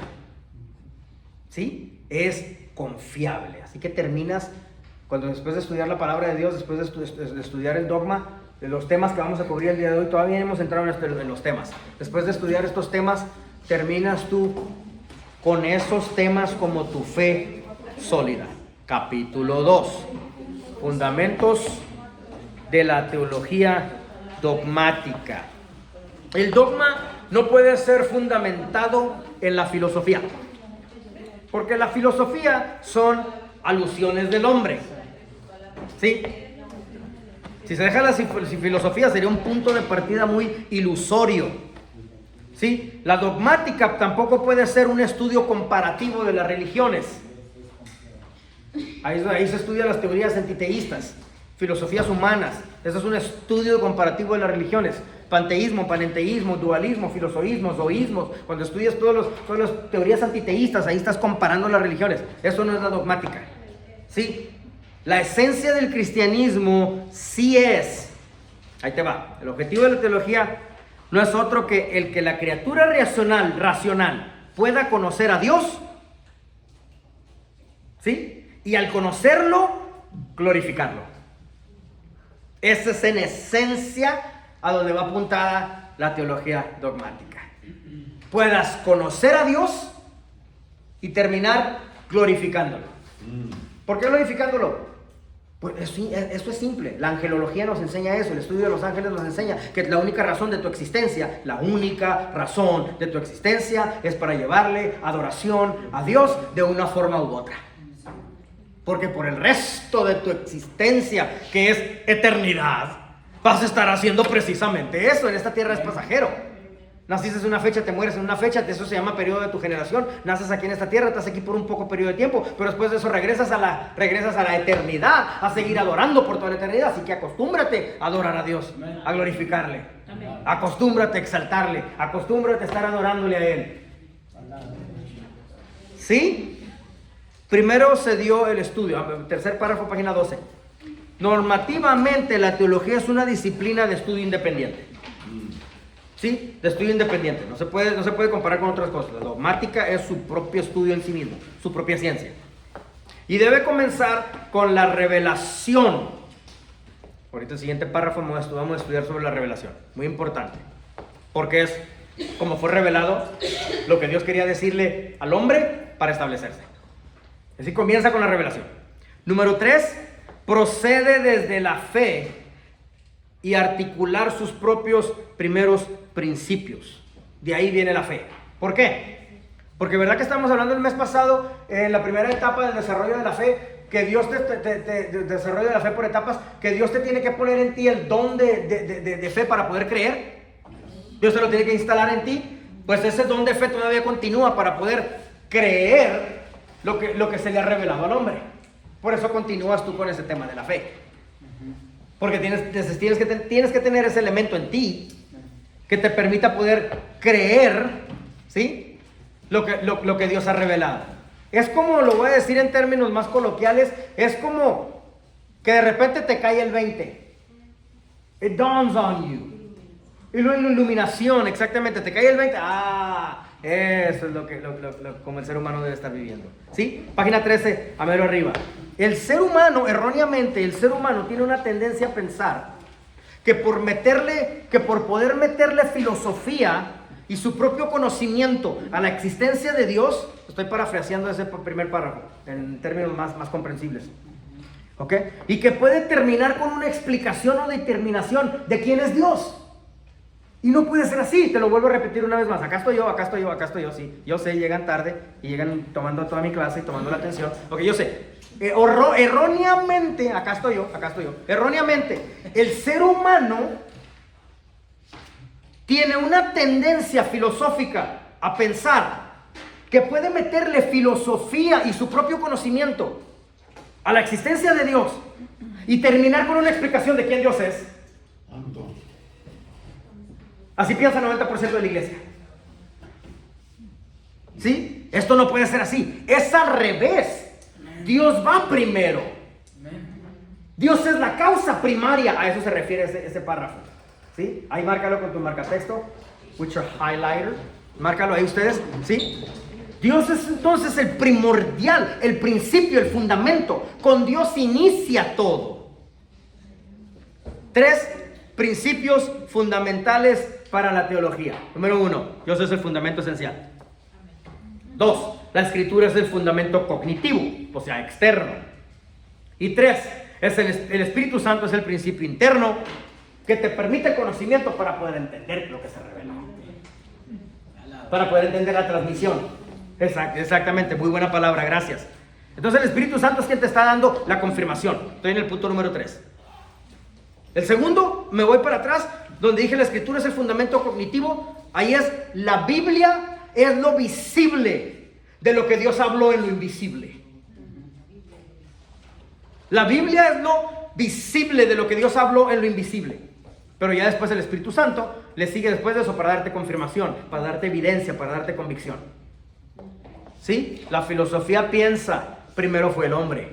A: ¿sí? Es confiable. Así que terminas, cuando después de estudiar la palabra de Dios, después de estudiar el dogma, de los temas que vamos a cubrir el día de hoy, todavía hemos entrado en los temas. Después de estudiar estos temas, terminas tú con esos temas como tu fe sólida. Capítulo 2. Fundamentos de la teología dogmática. El dogma no puede ser fundamentado en la filosofía, porque la filosofía son alusiones del hombre. ¿Sí? Si se deja la filosofía sería un punto de partida muy ilusorio. ¿sí? La dogmática tampoco puede ser un estudio comparativo de las religiones. Ahí se estudian las teorías antiteístas, filosofías humanas. Eso es un estudio comparativo de las religiones. Panteísmo, panenteísmo, dualismo, filosoísmo, zoísmos. Cuando estudias todas las teorías antiteístas, ahí estás comparando las religiones. Eso no es la dogmática, ¿sí? La esencia del cristianismo sí es, ahí te va, el objetivo de la teología no es otro que el que la criatura racional pueda conocer a Dios, ¿sí? Y al conocerlo, glorificarlo. Esa es en esencia a donde va apuntada la teología dogmática. Puedas conocer a Dios y terminar glorificándolo. ¿Por qué glorificándolo? Pues eso es simple. La angelología nos enseña eso. El estudio de los ángeles nos enseña que la única razón de tu existencia, es para llevarle adoración a Dios de una forma u otra. Porque por el resto de tu existencia, que es eternidad, vas a estar haciendo precisamente eso. En esta tierra es pasajero. Naciste en una fecha, te mueres en una fecha, eso se llama periodo de tu generación. Naces aquí en esta tierra, estás aquí por un poco periodo de tiempo, pero después de eso regresas a la eternidad, a seguir adorando por toda la eternidad. Así que acostúmbrate a adorar a Dios, a glorificarle. Acostúmbrate a exaltarle, acostúmbrate a estar adorándole a Él. ¿Sí? Primero se dio el estudio, tercer párrafo, página 12. Normativamente la teología es una disciplina de estudio independiente. ¿Sí? De estudio independiente. No se puede comparar con otras cosas. La dogmática es su propio estudio en sí mismo, su propia ciencia. Y debe comenzar con la revelación. Ahorita el siguiente párrafo vamos a estudiar sobre la revelación. Muy importante. Porque es como fue revelado lo que Dios quería decirle al hombre para establecerse. Así comienza con la revelación. Número 3, procede desde la fe y articular sus propios primeros principios. De ahí viene la fe. ¿Por qué? Porque verdad que estamos hablando el mes pasado, en la primera etapa del desarrollo de la fe, que Dios desarrollo de la fe por etapas, que Dios te tiene que poner en ti el don de fe para poder creer. Dios te lo tiene que instalar en ti. Pues ese don de fe todavía continúa para poder creer lo que se le ha revelado al hombre. Por eso continúas tú con ese tema de la fe. Porque tienes que tener ese elemento en ti que te permita poder creer, ¿sí? Lo que Dios ha revelado. Es como, lo voy a decir en términos más coloquiales, es como que de repente te cae el 20. It dawns on you. Y luego en la iluminación, exactamente, te cae el 20. Eso es como el ser humano debe estar viviendo. ¿Sí? Página 13, a mero arriba. El ser humano, erróneamente, tiene una tendencia a pensar que por poder meterle filosofía y su propio conocimiento a la existencia de Dios, estoy parafraseando ese primer párrafo en términos más comprensibles, ¿ok? Y que puede terminar con una explicación o determinación de quién es Dios. Y no puede ser así, te lo vuelvo a repetir una vez más. Acá estoy yo, sí. Yo sé, llegan tarde y llegan tomando toda mi clase y tomando la atención. Ok, yo sé. Erróneamente, acá estoy yo. Erróneamente, el ser humano tiene una tendencia filosófica a pensar que puede meterle filosofía y su propio conocimiento a la existencia de Dios y terminar con una explicación de quién Dios es. Así piensa el 90% de la iglesia. ¿Sí? Esto no puede ser así. Es al revés. Dios va primero. Dios es la causa primaria. A eso se refiere ese párrafo. ¿Sí? Ahí márcalo con tu marcatexto. With your highlighter. Márcalo ahí ustedes. ¿Sí? Dios es entonces el primordial, el principio, el fundamento. Con Dios inicia todo. 3 principios fundamentales para la teología. Número 1, Dios es el fundamento esencial. 2, la escritura es el fundamento cognitivo, o sea, externo. Y 3, el Espíritu Santo es el principio interno que te permite conocimiento para poder entender lo que se revela. Para poder entender la transmisión. Exactamente, muy buena palabra, gracias. Entonces el Espíritu Santo es quien te está dando la confirmación. Estoy en el punto número 3. El segundo, me voy para atrás, donde dije la escritura es el fundamento cognitivo. Ahí es, la Biblia es lo visible de lo que Dios habló en lo invisible. La Biblia es lo visible de lo que Dios habló en lo invisible. Pero ya después el Espíritu Santo le sigue después de eso para darte confirmación, para darte evidencia, para darte convicción. ¿Sí? La filosofía piensa, primero fue el hombre.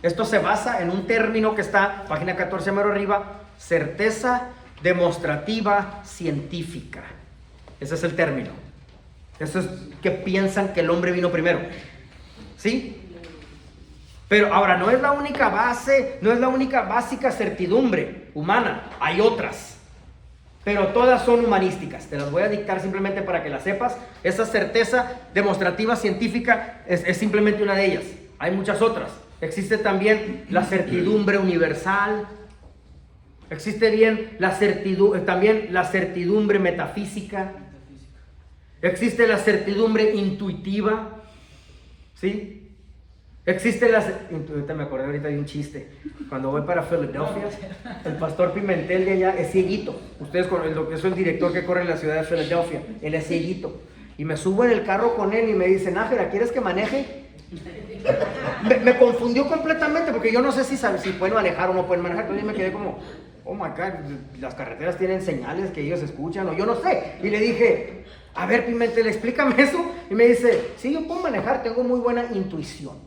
A: Esto se basa en un término que está, página 14 mero arriba, certeza demostrativa científica. Ese es el término. Eso es que piensan que el hombre vino primero. ¿Sí? Pero ahora no es la única base, no es la única básica certidumbre humana. Hay otras. Pero todas son humanísticas. Te las voy a dictar simplemente para que las sepas. Esa certeza demostrativa científica es simplemente una de ellas. Hay muchas otras. Existe también la certidumbre universal. Existe también la certidumbre metafísica. Existe la certidumbre intuitiva. ¿Sí? Existe ahorita me acordé ahorita de un chiste. Cuando voy para Filadelfia, el pastor Pimentel de allá es cieguito. Ustedes es el director que corre en la ciudad de Filadelfia. Él es cieguito. Y me subo en el carro con él y me dice, Nájera, ¿quieres que maneje? Me confundió completamente porque yo no sé si pueden manejar o no pueden manejar. Entonces me quedé como, oh my God, las carreteras tienen señales que ellos escuchan o yo no sé. Y le dije, a ver Pimentel, explícame eso. Y me dice, sí, yo puedo manejar, tengo muy buena intuición.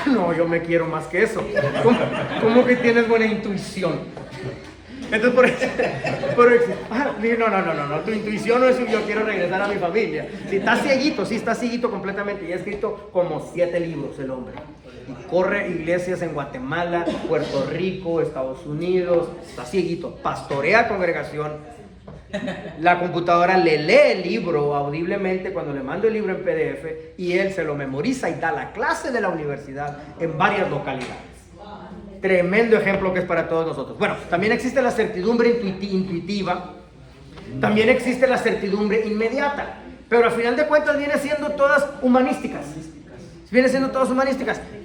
A: No, yo me quiero más que eso. ¿Cómo que tienes buena intuición? Entonces, dije, no, tu intuición no es yo quiero regresar a mi familia. Si está cieguito completamente. Y ha escrito como 7 libros el hombre. Y corre iglesias en Guatemala, Puerto Rico, Estados Unidos. Está cieguito, pastorea congregación. La computadora le lee el libro audiblemente cuando le mando el libro en PDF y él se lo memoriza y da la clase de la universidad en varias localidades. Tremendo ejemplo que es para todos nosotros. Bueno, también existe la certidumbre intuitiva, también existe la certidumbre inmediata, pero al final de cuentas viene siendo todas humanísticas.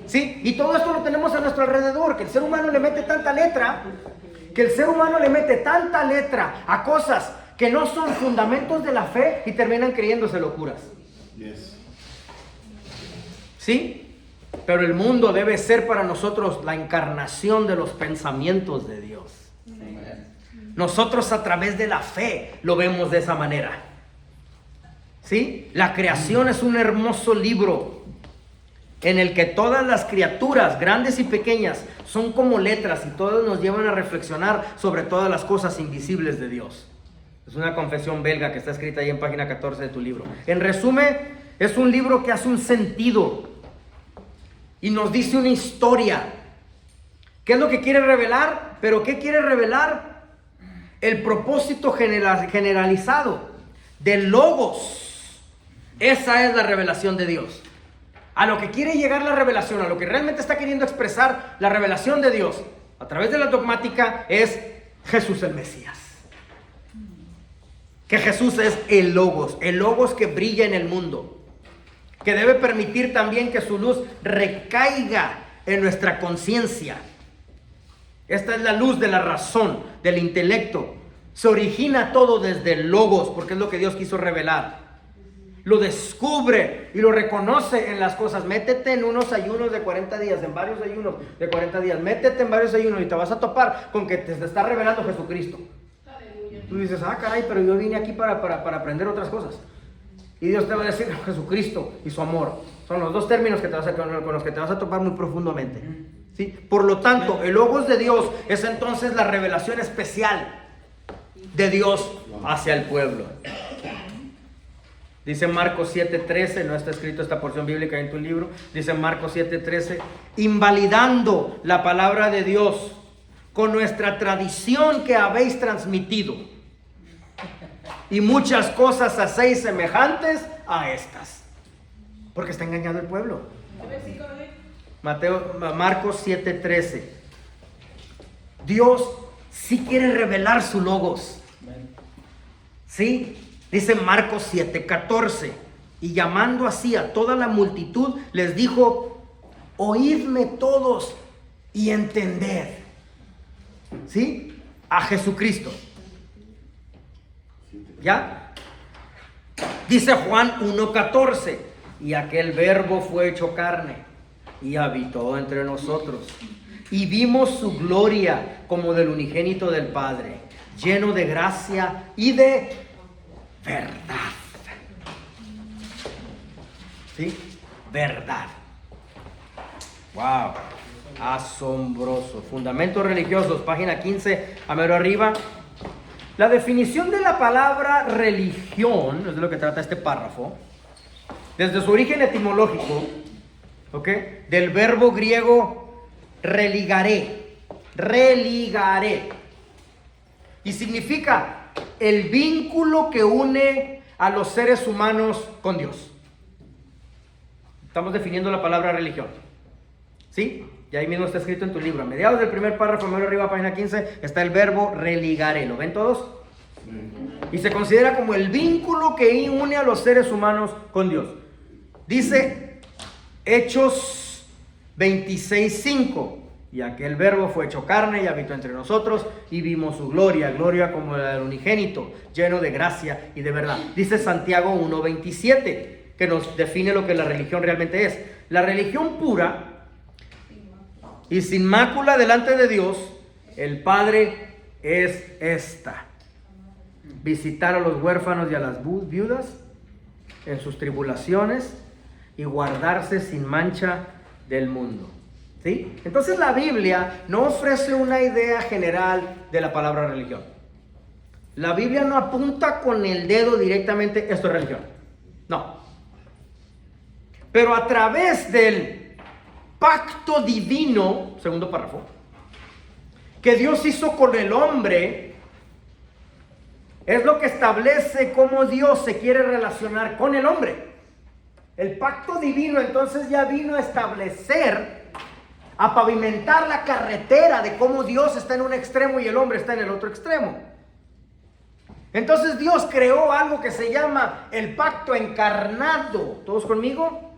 A: ¿Sí? Y todo esto lo tenemos a nuestro alrededor, que el ser humano le mete tanta letra a cosas que no son fundamentos de la fe y terminan creyéndose locuras. Yes. ¿Sí? Pero el mundo debe ser para nosotros la encarnación de los pensamientos de Dios. Nosotros a través de la fe lo vemos de esa manera. ¿Sí? La creación es un hermoso libro en el que todas las criaturas, grandes y pequeñas, son como letras y todas nos llevan a reflexionar sobre todas las cosas invisibles de Dios. Es una confesión belga que está escrita ahí en página 14 de tu libro. En resumen, es un libro que hace un sentido y nos dice una historia. ¿Qué es lo que quiere revelar? ¿Pero qué quiere revelar? El propósito generalizado del Logos. Esa es la revelación de Dios. A lo que quiere llegar la revelación, a lo que realmente está queriendo expresar la revelación de Dios a través de la dogmática es Jesús el Mesías. Que Jesús es el Logos que brilla en el mundo, que debe permitir también que su luz recaiga en nuestra conciencia. Esta es la luz de la razón, del intelecto. Se origina todo desde el Logos, porque es lo que Dios quiso revelar. Lo descubre y lo reconoce en las cosas. Métete en unos ayunos de 40 días, en varios ayunos de 40 días. Métete en varios ayunos y te vas a topar con que te está revelando Jesucristo. Aleluya. Tú dices, caray, pero yo vine aquí para aprender otras cosas. Y Dios te va a decir Jesucristo y su amor. Son los dos términos con los que te vas a topar muy profundamente. ¿Sí? Por lo tanto, el Logos de Dios es entonces la revelación especial de Dios hacia el pueblo. Dice Marcos 7:13, no está escrito esta porción bíblica en tu libro. Dice Marcos 7:13, invalidando la palabra de Dios con nuestra tradición que habéis transmitido. Y muchas cosas hacéis semejantes a estas. Porque está engañando el pueblo. Marcos 7:13. Dios sí quiere revelar su Logos. ¿Sí? Dice Marcos 7:14. Y llamando así a toda la multitud, les dijo: oídme todos y entended. ¿Sí? A Jesucristo. ¿Ya? Dice Juan 1:14, y aquel verbo fue hecho carne y habitó entre nosotros. Y vimos su gloria como del unigénito del Padre, lleno de gracia y de verdad. ¿Sí? Verdad. Wow. Asombroso. Fundamentos religiosos, página 15, a mero arriba. La definición de la palabra religión, es de lo que trata este párrafo, desde su origen etimológico, ¿ok? Del verbo griego religaré, y significa el vínculo que une a los seres humanos con Dios. Estamos definiendo la palabra religión, ¿sí? Y ahí mismo está escrito en tu libro. A mediados del primer párrafo, más arriba, página 15, está el verbo religaré. ¿Lo ven todos? Y se considera como el vínculo que une a los seres humanos con Dios. Dice Hechos 26:5. Y aquel verbo fue hecho carne y habitó entre nosotros y vimos su gloria, gloria como la del unigénito, lleno de gracia y de verdad. Dice Santiago 1:27, que nos define lo que la religión realmente es. La religión pura y sin mácula delante de Dios, el Padre, es esta: visitar a los huérfanos y a las viudas en sus tribulaciones y guardarse sin mancha del mundo. ¿Sí? Entonces la Biblia no ofrece una idea general de la palabra religión. La Biblia no apunta con el dedo directamente, esto es religión. No. Pero a través del pacto divino, segundo párrafo, que Dios hizo con el hombre, es lo que establece cómo Dios se quiere relacionar con el hombre. El pacto divino entonces ya vino a establecer, a pavimentar la carretera de cómo Dios está en un extremo y el hombre está en el otro extremo. Entonces Dios creó algo que se llama el pacto encarnado. ¿Todos conmigo?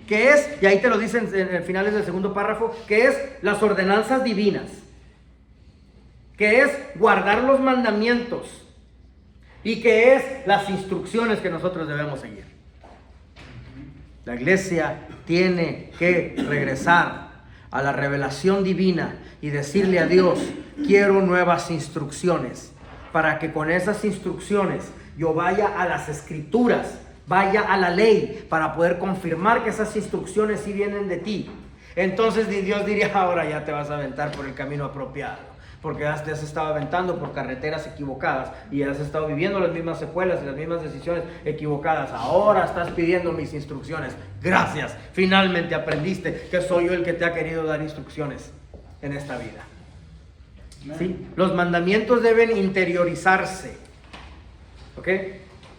A: Que es, y ahí te lo dicen en finales del segundo párrafo, que es las ordenanzas divinas, que es guardar los mandamientos y que es las instrucciones que nosotros debemos seguir. La iglesia tiene que regresar a la revelación divina y decirle a Dios: quiero nuevas instrucciones, para que con esas instrucciones yo vaya a las escrituras, vaya a la ley, para poder confirmar que esas instrucciones sí vienen de ti. Entonces Dios diría: ahora ya te vas a aventar por el camino apropiado, porque te has estado aventando por carreteras equivocadas y has estado viviendo las mismas secuelas y las mismas decisiones equivocadas. Ahora estás pidiendo mis instrucciones. Gracias, finalmente aprendiste que soy yo el que te ha querido dar instrucciones en esta vida. ¿Sí? Los mandamientos deben interiorizarse, ¿ok?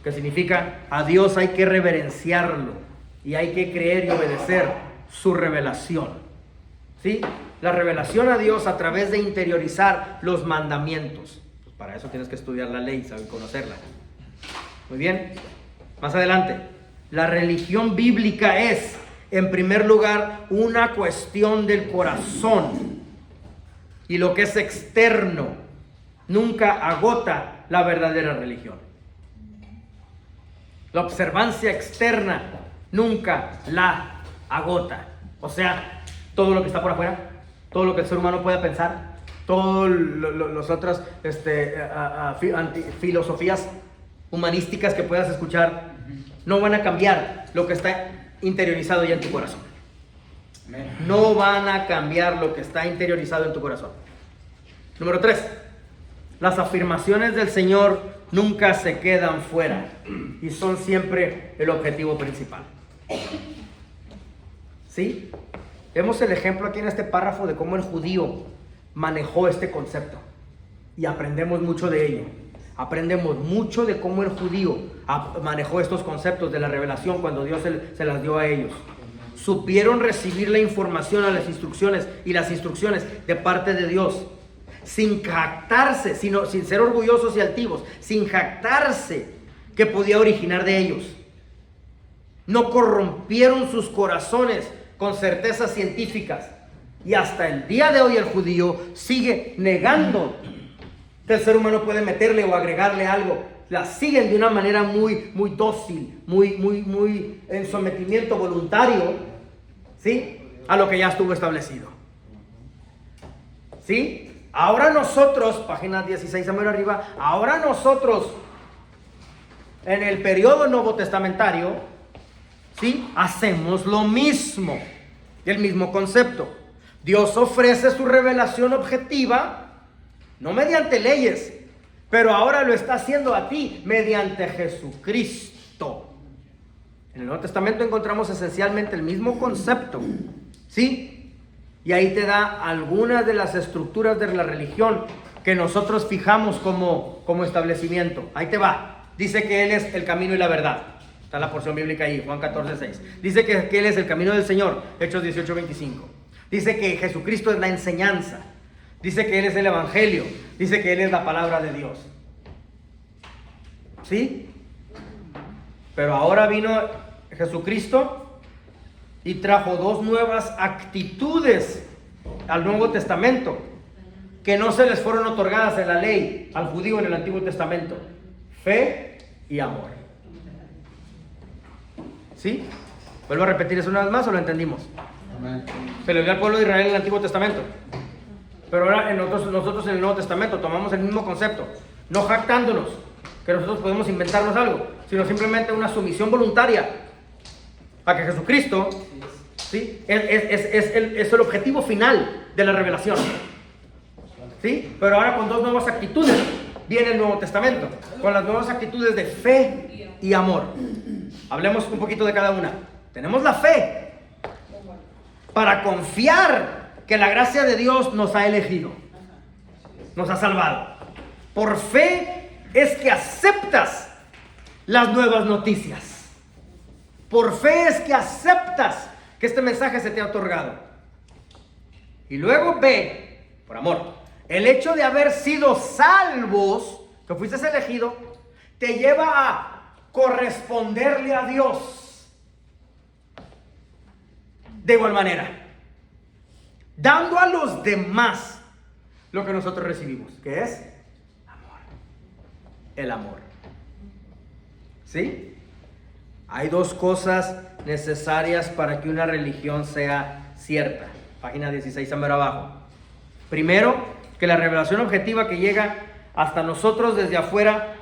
A: Que significa, a Dios hay que reverenciarlo y hay que creer y obedecer su revelación. ¿Sí? La revelación a Dios a través de interiorizar los mandamientos. Pues para eso tienes que estudiar la ley, saber conocerla. Muy bien. Más adelante, la religión bíblica es, en primer lugar, una cuestión del corazón. Y lo que es externo nunca agota la verdadera religión. La observancia externa nunca la agota. O sea, todo lo que está por afuera, todo lo que el ser humano pueda pensar, todas las otras filosofías humanísticas que puedas escuchar, no van a cambiar lo que está interiorizado ya en tu corazón. No van a cambiar lo que está interiorizado en tu corazón. Número 3. Las afirmaciones del Señor nunca se quedan fuera y son siempre el objetivo principal. ¿Sí? Vemos el ejemplo aquí en este párrafo de cómo el judío manejó este concepto y aprendemos mucho de ello. Aprendemos mucho de cómo el judío manejó estos conceptos de la revelación cuando Dios se las dio a ellos. Supieron recibir la información a las instrucciones y las instrucciones de parte de Dios, sin jactarse, sin ser orgullosos y altivos, sin jactarse que podía originar de ellos. No corrompieron sus corazones con certezas científicas. Y hasta el día de hoy el judío sigue negando que el ser humano puede meterle o agregarle algo la siguen de una manera muy dócil, muy en sometimiento voluntario, ¿sí? A lo que ya estuvo establecido. ¿Sí? Ahora nosotros, página 16 a mano arriba, ahora nosotros, en el periodo nuevo testamentario, ¿sí? Hacemos lo mismo, el mismo concepto. Dios ofrece su revelación objetiva, no mediante leyes, pero ahora lo está haciendo a ti mediante Jesucristo. En el Nuevo Testamento encontramos esencialmente el mismo concepto, ¿sí? Y ahí te da algunas de las estructuras de la religión que nosotros fijamos como establecimiento. Ahí te va. Dice que Él es el camino y la verdad. Está la porción bíblica ahí, Juan 14:6. Dice que Él es el camino del Señor, Hechos 18:25. Dice que Jesucristo es la enseñanza. Dice que Él es el Evangelio. Dice que Él es la palabra de Dios. ¿Sí? Pero ahora vino Jesucristo y trajo dos nuevas actitudes al Nuevo Testamento que no se les fueron otorgadas en la ley al judío en el Antiguo Testamento: fe y amor. ¿Sí? ¿Vuelvo a repetir eso una vez más o lo entendimos? Amén. Se le dio al pueblo de Israel en el Antiguo Testamento, pero ahora nosotros en el Nuevo Testamento tomamos el mismo concepto, no jactándonos que nosotros podemos inventarnos algo, sino simplemente una sumisión voluntaria a que Jesucristo, ¿sí? es el objetivo final de la revelación, ¿sí? Pero ahora con dos nuevas actitudes viene el Nuevo Testamento, con las nuevas actitudes de fe y amor. Hablemos un poquito de cada una. Tenemos la fe para confiar que la gracia de Dios nos ha elegido, nos ha salvado. Por fe es que aceptas las nuevas noticias. Por fe es que aceptas que este mensaje se te ha otorgado. Y luego ve, por amor, el hecho de haber sido salvos, que fuiste elegido, te lleva a corresponderle a Dios de igual manera, dando a los demás lo que nosotros recibimos, que es amor. El amor. ¿Sí? Hay dos cosas necesarias para que una religión sea cierta. Página 16 a ver abajo. Primero, que la revelación objetiva que llega hasta nosotros desde afuera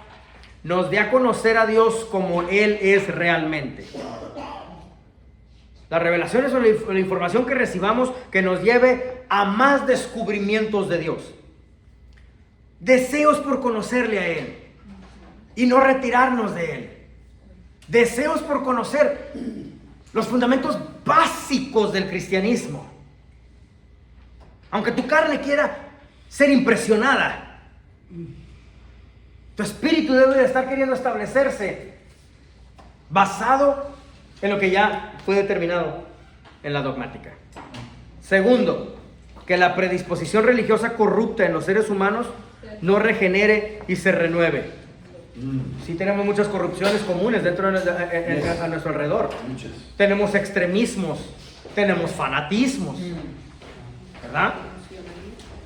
A: nos dé a conocer a Dios como Él es realmente. La revelación es la información que recibamos que nos lleve a más descubrimientos de Dios. Deseos por conocerle a Él y no retirarnos de Él. Deseos por conocer los fundamentos básicos del cristianismo. Aunque tu carne quiera ser impresionada, tu espíritu debe de estar queriendo establecerse basado en lo que ya fue determinado en la dogmática. Segundo, que la predisposición religiosa corrupta en los seres humanos no regenere y se renueve. Sí, tenemos muchas corrupciones comunes dentro de a nuestro alrededor. Tenemos extremismos, tenemos fanatismos, ¿verdad?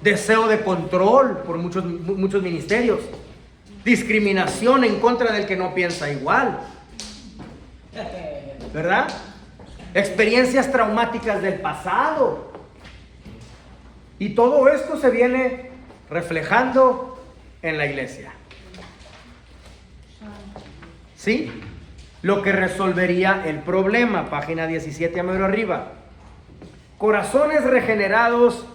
A: Deseo de control por muchos ministerios, discriminación en contra del que no piensa igual, ¿verdad? Experiencias traumáticas del pasado. Y todo esto se viene reflejando en la iglesia. ¿Sí? Lo que resolvería el problema. Página 17 a medio arriba. Corazones regenerados,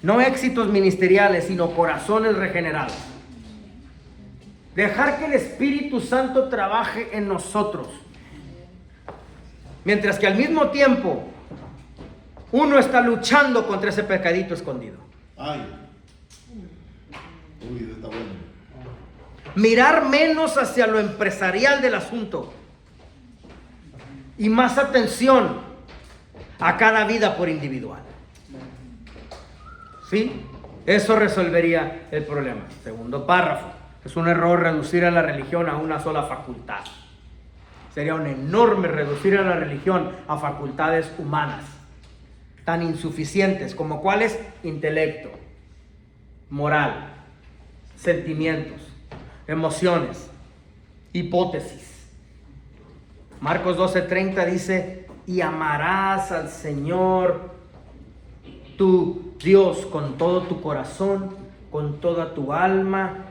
A: no éxitos ministeriales, sino corazones regenerados. Dejar que el Espíritu Santo trabaje en nosotros. Mientras que al mismo tiempo uno está luchando contra ese pecadito escondido.
B: Ay. Uy, eso está bueno.
A: Mirar menos hacia lo empresarial del asunto y más atención a cada vida por individual. ¿Sí? Eso resolvería el problema. Segundo párrafo. Es un error reducir a la religión a una sola facultad. Sería un enorme reducir a la religión a facultades humanas, tan insuficientes como cuáles: intelecto, moral, sentimientos, emociones, hipótesis. Marcos 12:30 dice, y amarás al Señor tu Dios con todo tu corazón, con toda tu alma,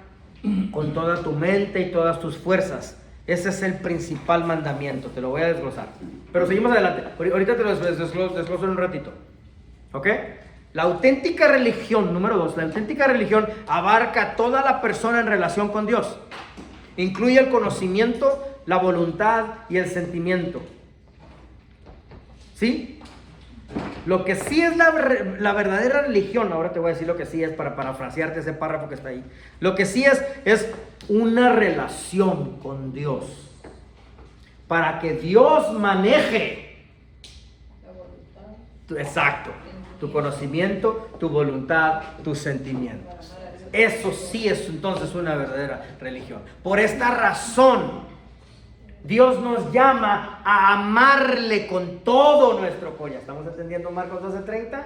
A: con toda tu mente y todas tus fuerzas. Ese es el principal mandamiento, te lo voy a desglosar. Pero seguimos adelante, ahorita te lo desgloso en un ratito. ¿Ok? La auténtica religión, número 2, la auténtica religión abarca a toda la persona en relación con Dios. Incluye el conocimiento, la voluntad y el sentimiento. ¿Sí? Lo que sí es la verdadera religión, ahora te voy a decir lo que sí es para parafrasearte ese párrafo que está ahí. Lo que sí es una relación con Dios. Para que Dios maneje
B: La voluntad.
A: exacto, tu conocimiento, tu voluntad, tus sentimientos. Eso sí es entonces una verdadera religión. Por esta razón, Dios nos llama a amarle con todo nuestro corazón. ¿Estamos entendiendo Marcos 12:30?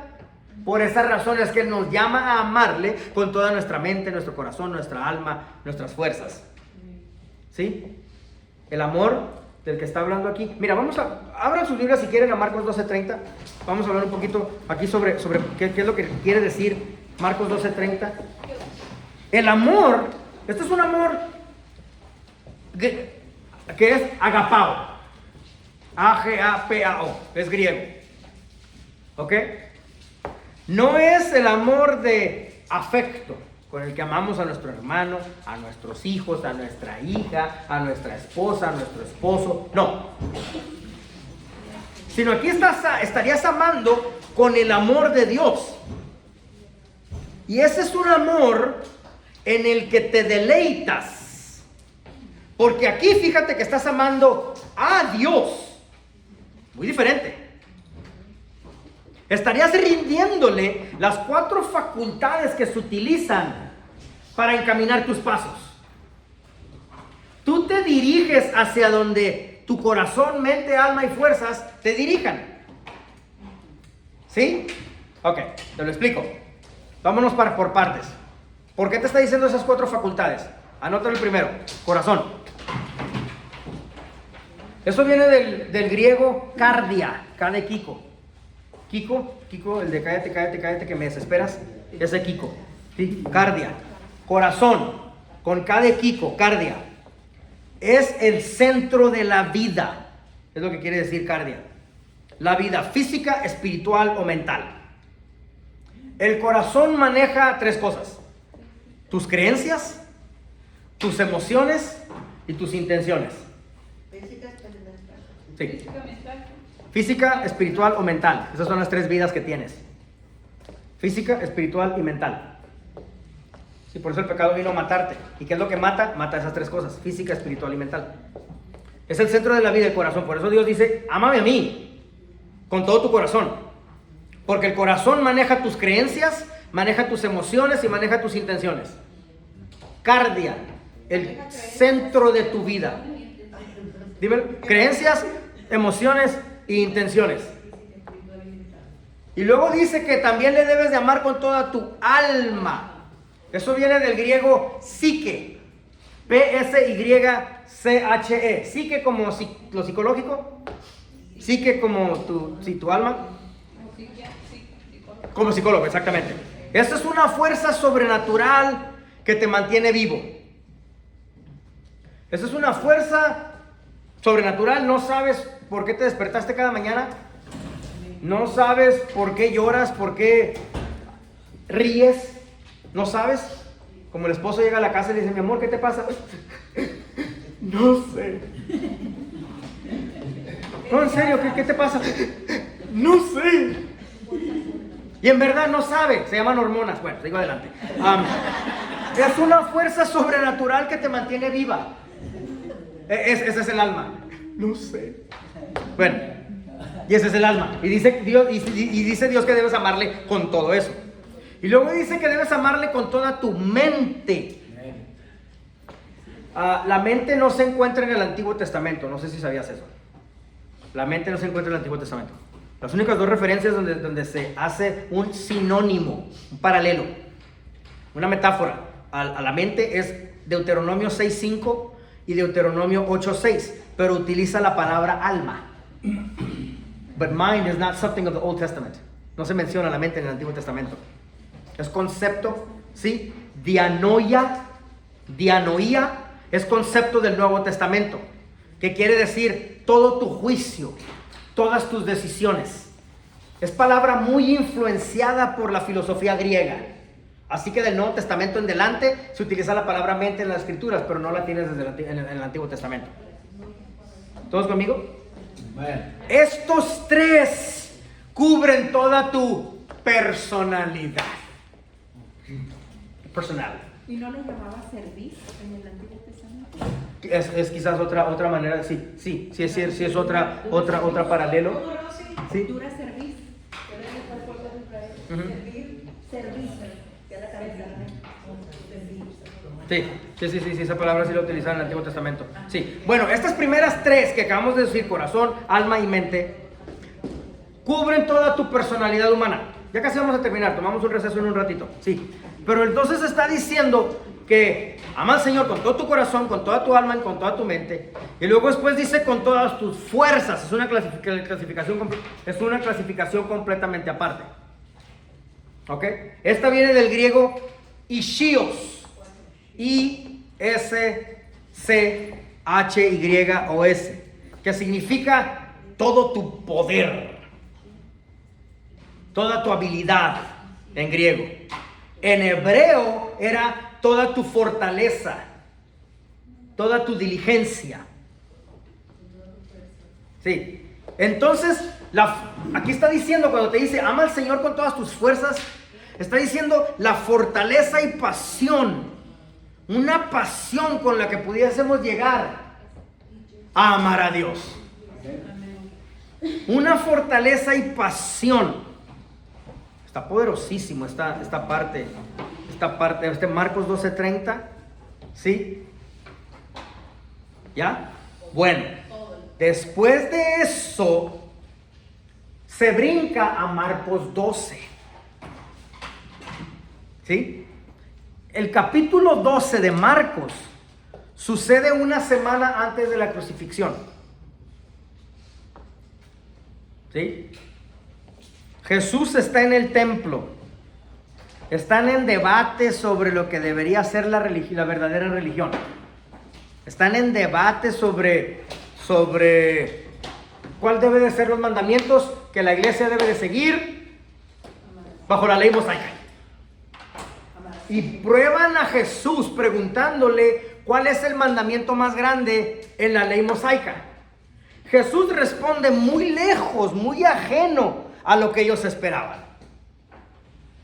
A: Por esa razón es que Él nos llama a amarle con toda nuestra mente, nuestro corazón, nuestra alma, nuestras fuerzas. ¿Sí? El amor del que está hablando aquí. Mira, abran sus Biblias si quieren a Marcos 12:30. Vamos a hablar un poquito aquí sobre qué es lo que quiere decir Marcos 12:30. El amor, este es un amor que es agapao. A-G-A-P-A-O, es griego. ¿Ok? No es el amor de afecto con el que amamos a nuestro hermano, a nuestros hijos, a nuestra hija, a nuestra esposa, a nuestro esposo. No. Sino aquí estarías amando con el amor de Dios. Y ese es un amor en el que te deleitas. Porque aquí fíjate que estás amando a Dios. Muy diferente. Estarías rindiéndole las 4 facultades que se utilizan para encaminar tus pasos. Tú te diriges hacia donde tu corazón, mente, alma y fuerzas te dirijan. ¿Sí? Ok, te lo explico. Vámonos por partes. ¿Por qué te está diciendo esas 4 facultades? Anótalo el primero, corazón. Eso viene del griego cardia, de Kiko. Kiko, el de cállate, que me desesperas, ese Kiko. ¿Sí? Cardia, corazón, con K de Kiko, cardia. Es el centro de la vida, es lo que quiere decir cardia. La vida física, espiritual o mental. El corazón maneja 3 cosas: tus creencias, tus emociones y tus intenciones. Sí. Física, espiritual o mental. Esas son las 3 vidas que tienes. Física, espiritual y mental. Sí, por eso el pecado vino a matarte. ¿Y qué es lo que mata? Mata esas 3 cosas: física, espiritual y mental. Es el centro de la vida, el corazón. Por eso Dios dice: ámame a mí con todo tu corazón. Porque el corazón maneja tus creencias, maneja tus emociones y maneja tus intenciones. Cardia, el centro de tu vida. Dime, creencias, emociones e intenciones. Y luego dice que también le debes de amar con toda tu alma. Eso viene del griego psique. P-S-Y-C-H-E. Psique como lo psicológico. Psique como tu alma. Como psicólogo, exactamente. Esa es una fuerza sobrenatural que te mantiene vivo. Esa es una fuerza sobrenatural. No sabes por qué te despertaste cada mañana. No sabes por qué lloras, por qué ríes. No sabes. Como el esposo llega a la casa y le dice: mi amor, ¿qué te pasa? No sé. No, en serio, ¿qué te pasa? No sé. Y en verdad no sabe. Se llaman hormonas. Bueno, sigo adelante. Es una fuerza sobrenatural que te mantiene viva. Ese es el alma. No sé. Bueno, y ese es el alma. Y dice Dios que debes amarle con todo eso. Y luego dice que debes amarle con toda tu mente. La mente no se encuentra en el Antiguo Testamento. No sé si sabías eso. La mente no se encuentra en el Antiguo Testamento. Las únicas 2 referencias donde se hace un sinónimo, un paralelo, una metáfora, a la mente es Deuteronomio 6:5 y Deuteronomio 8:6, pero utiliza la palabra alma. But mind is not something of the Old Testament. No se menciona la mente en el Antiguo Testamento. Es concepto, ¿sí? Dianoia es concepto del Nuevo Testamento, que quiere decir todo tu juicio, todas tus decisiones. Es palabra muy influenciada por la filosofía griega. Así que del Nuevo Testamento en adelante se utiliza la palabra mente en las Escrituras, pero no la tienes en el Antiguo Testamento. ¿Todos conmigo? Bueno. Estos tres cubren toda tu personalidad. Personal.
B: ¿Y no lo llamaba servir en el Antiguo Testamento?
A: Es quizás otra manera, sí es otra paralelo. Sí.
B: Dura servir. Servir.
A: Sí, esa palabra sí la utilizaban en el Antiguo Testamento. Sí. Bueno, estas primeras tres que acabamos de decir, corazón, alma y mente, cubren toda tu personalidad humana. Ya casi vamos a terminar, tomamos un receso en un ratito. Sí. Pero entonces está diciendo que ama al Señor con todo tu corazón, con toda tu alma y con toda tu mente. Y luego después dice con todas tus fuerzas. Es una clasificación completamente aparte. ¿Ok? Esta viene del griego ischios. I-S-C-H-Y-O-S, que significa todo tu poder, toda tu habilidad en griego. En hebreo era toda tu fortaleza, toda tu diligencia. Sí. Entonces, aquí está diciendo, cuando te dice ama al Señor con todas tus fuerzas, está diciendo la fortaleza y pasión. Una pasión con la que pudiésemos llegar a amar a Dios. Una fortaleza y pasión. Está poderosísimo esta parte, Marcos 12:30. ¿Sí? ¿Ya? Bueno, después de eso se brinca a Marcos 12. ¿Sí? El capítulo 12 de Marcos sucede una semana antes de la crucifixión. ¿Sí? Jesús está en el templo. Están en debate sobre lo que debería ser la verdadera religión. Están en debate sobre cuál debe de ser los mandamientos que la iglesia debe de seguir bajo la ley mosaica. Y prueban a Jesús preguntándole cuál es el mandamiento más grande en la ley mosaica. Jesús responde muy lejos, muy ajeno a lo que ellos esperaban.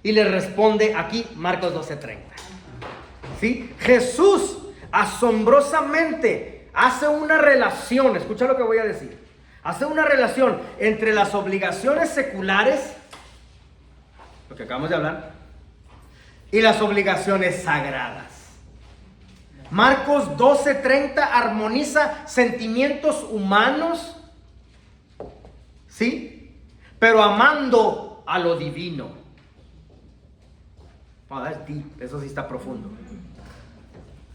A: Y le responde aquí, Marcos 12:30. ¿Sí? Jesús asombrosamente hace una relación, escucha lo que voy a decir. Hace una relación entre las obligaciones seculares, lo que acabamos de hablar, y las obligaciones sagradas. Marcos 12:30 armoniza sentimientos humanos, ¿sí? Pero amando a lo divino. Oh, that's deep. Eso sí está profundo.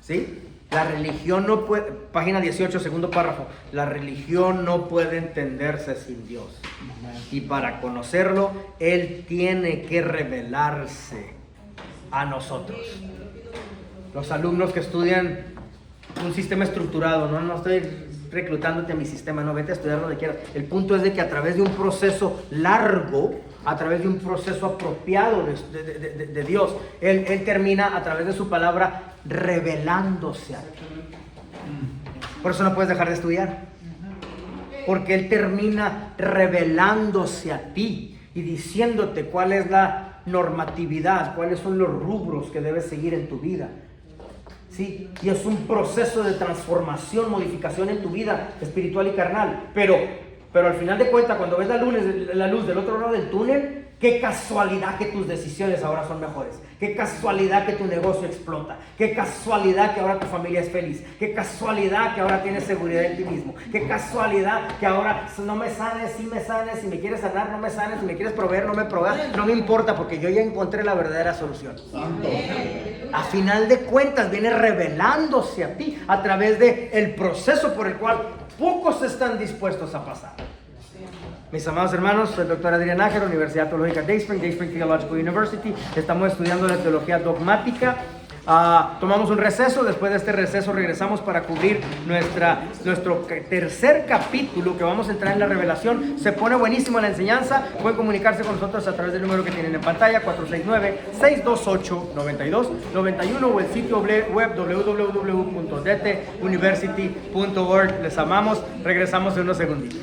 A: ¿Sí? La religión no puede, página 18, segundo párrafo. La religión no puede entenderse sin Dios. Y para conocerlo, Él tiene que revelarse a nosotros. Los alumnos que estudian un sistema estructurado, no estoy reclutándote a mi sistema, no, vete a estudiar donde quieras. El punto es de que a través de un proceso largo, a través de un proceso apropiado de Dios, Él termina a través de su palabra revelándose a ti. Por eso no puedes dejar de estudiar, porque Él termina revelándose a ti y diciéndote cuál es la normatividad, cuáles son los rubros que debes seguir en tu vida. Sí, y es un proceso de transformación, modificación en tu vida espiritual y carnal, pero al final de cuentas, cuando ves la luz del otro lado del túnel, qué casualidad que tus decisiones ahora son mejores, qué casualidad que tu negocio explota, qué casualidad que ahora tu familia es feliz, qué casualidad que ahora tienes seguridad en ti mismo, qué casualidad que ahora no me sanes, sí me sanes, si me quieres sanar no me sanes, si me quieres proveer no me proveas, no me importa porque yo ya encontré la verdadera solución. a final de cuentas viene revelándose a ti a través del proceso por el cual pocos están dispuestos a pasar. Mis amados hermanos, soy el doctor Adrián Nájera, Universidad Teológica Day Spring Theological University. Estamos estudiando la teología dogmática. Tomamos un receso. Después de este receso regresamos para cubrir nuestro tercer capítulo, que vamos a entrar en la revelación. Se pone buenísimo la enseñanza. Pueden comunicarse con nosotros a través del número que tienen en pantalla, 469-628-9291, o el sitio web www.dtuniversity.org. Les amamos. Regresamos en unos segunditos.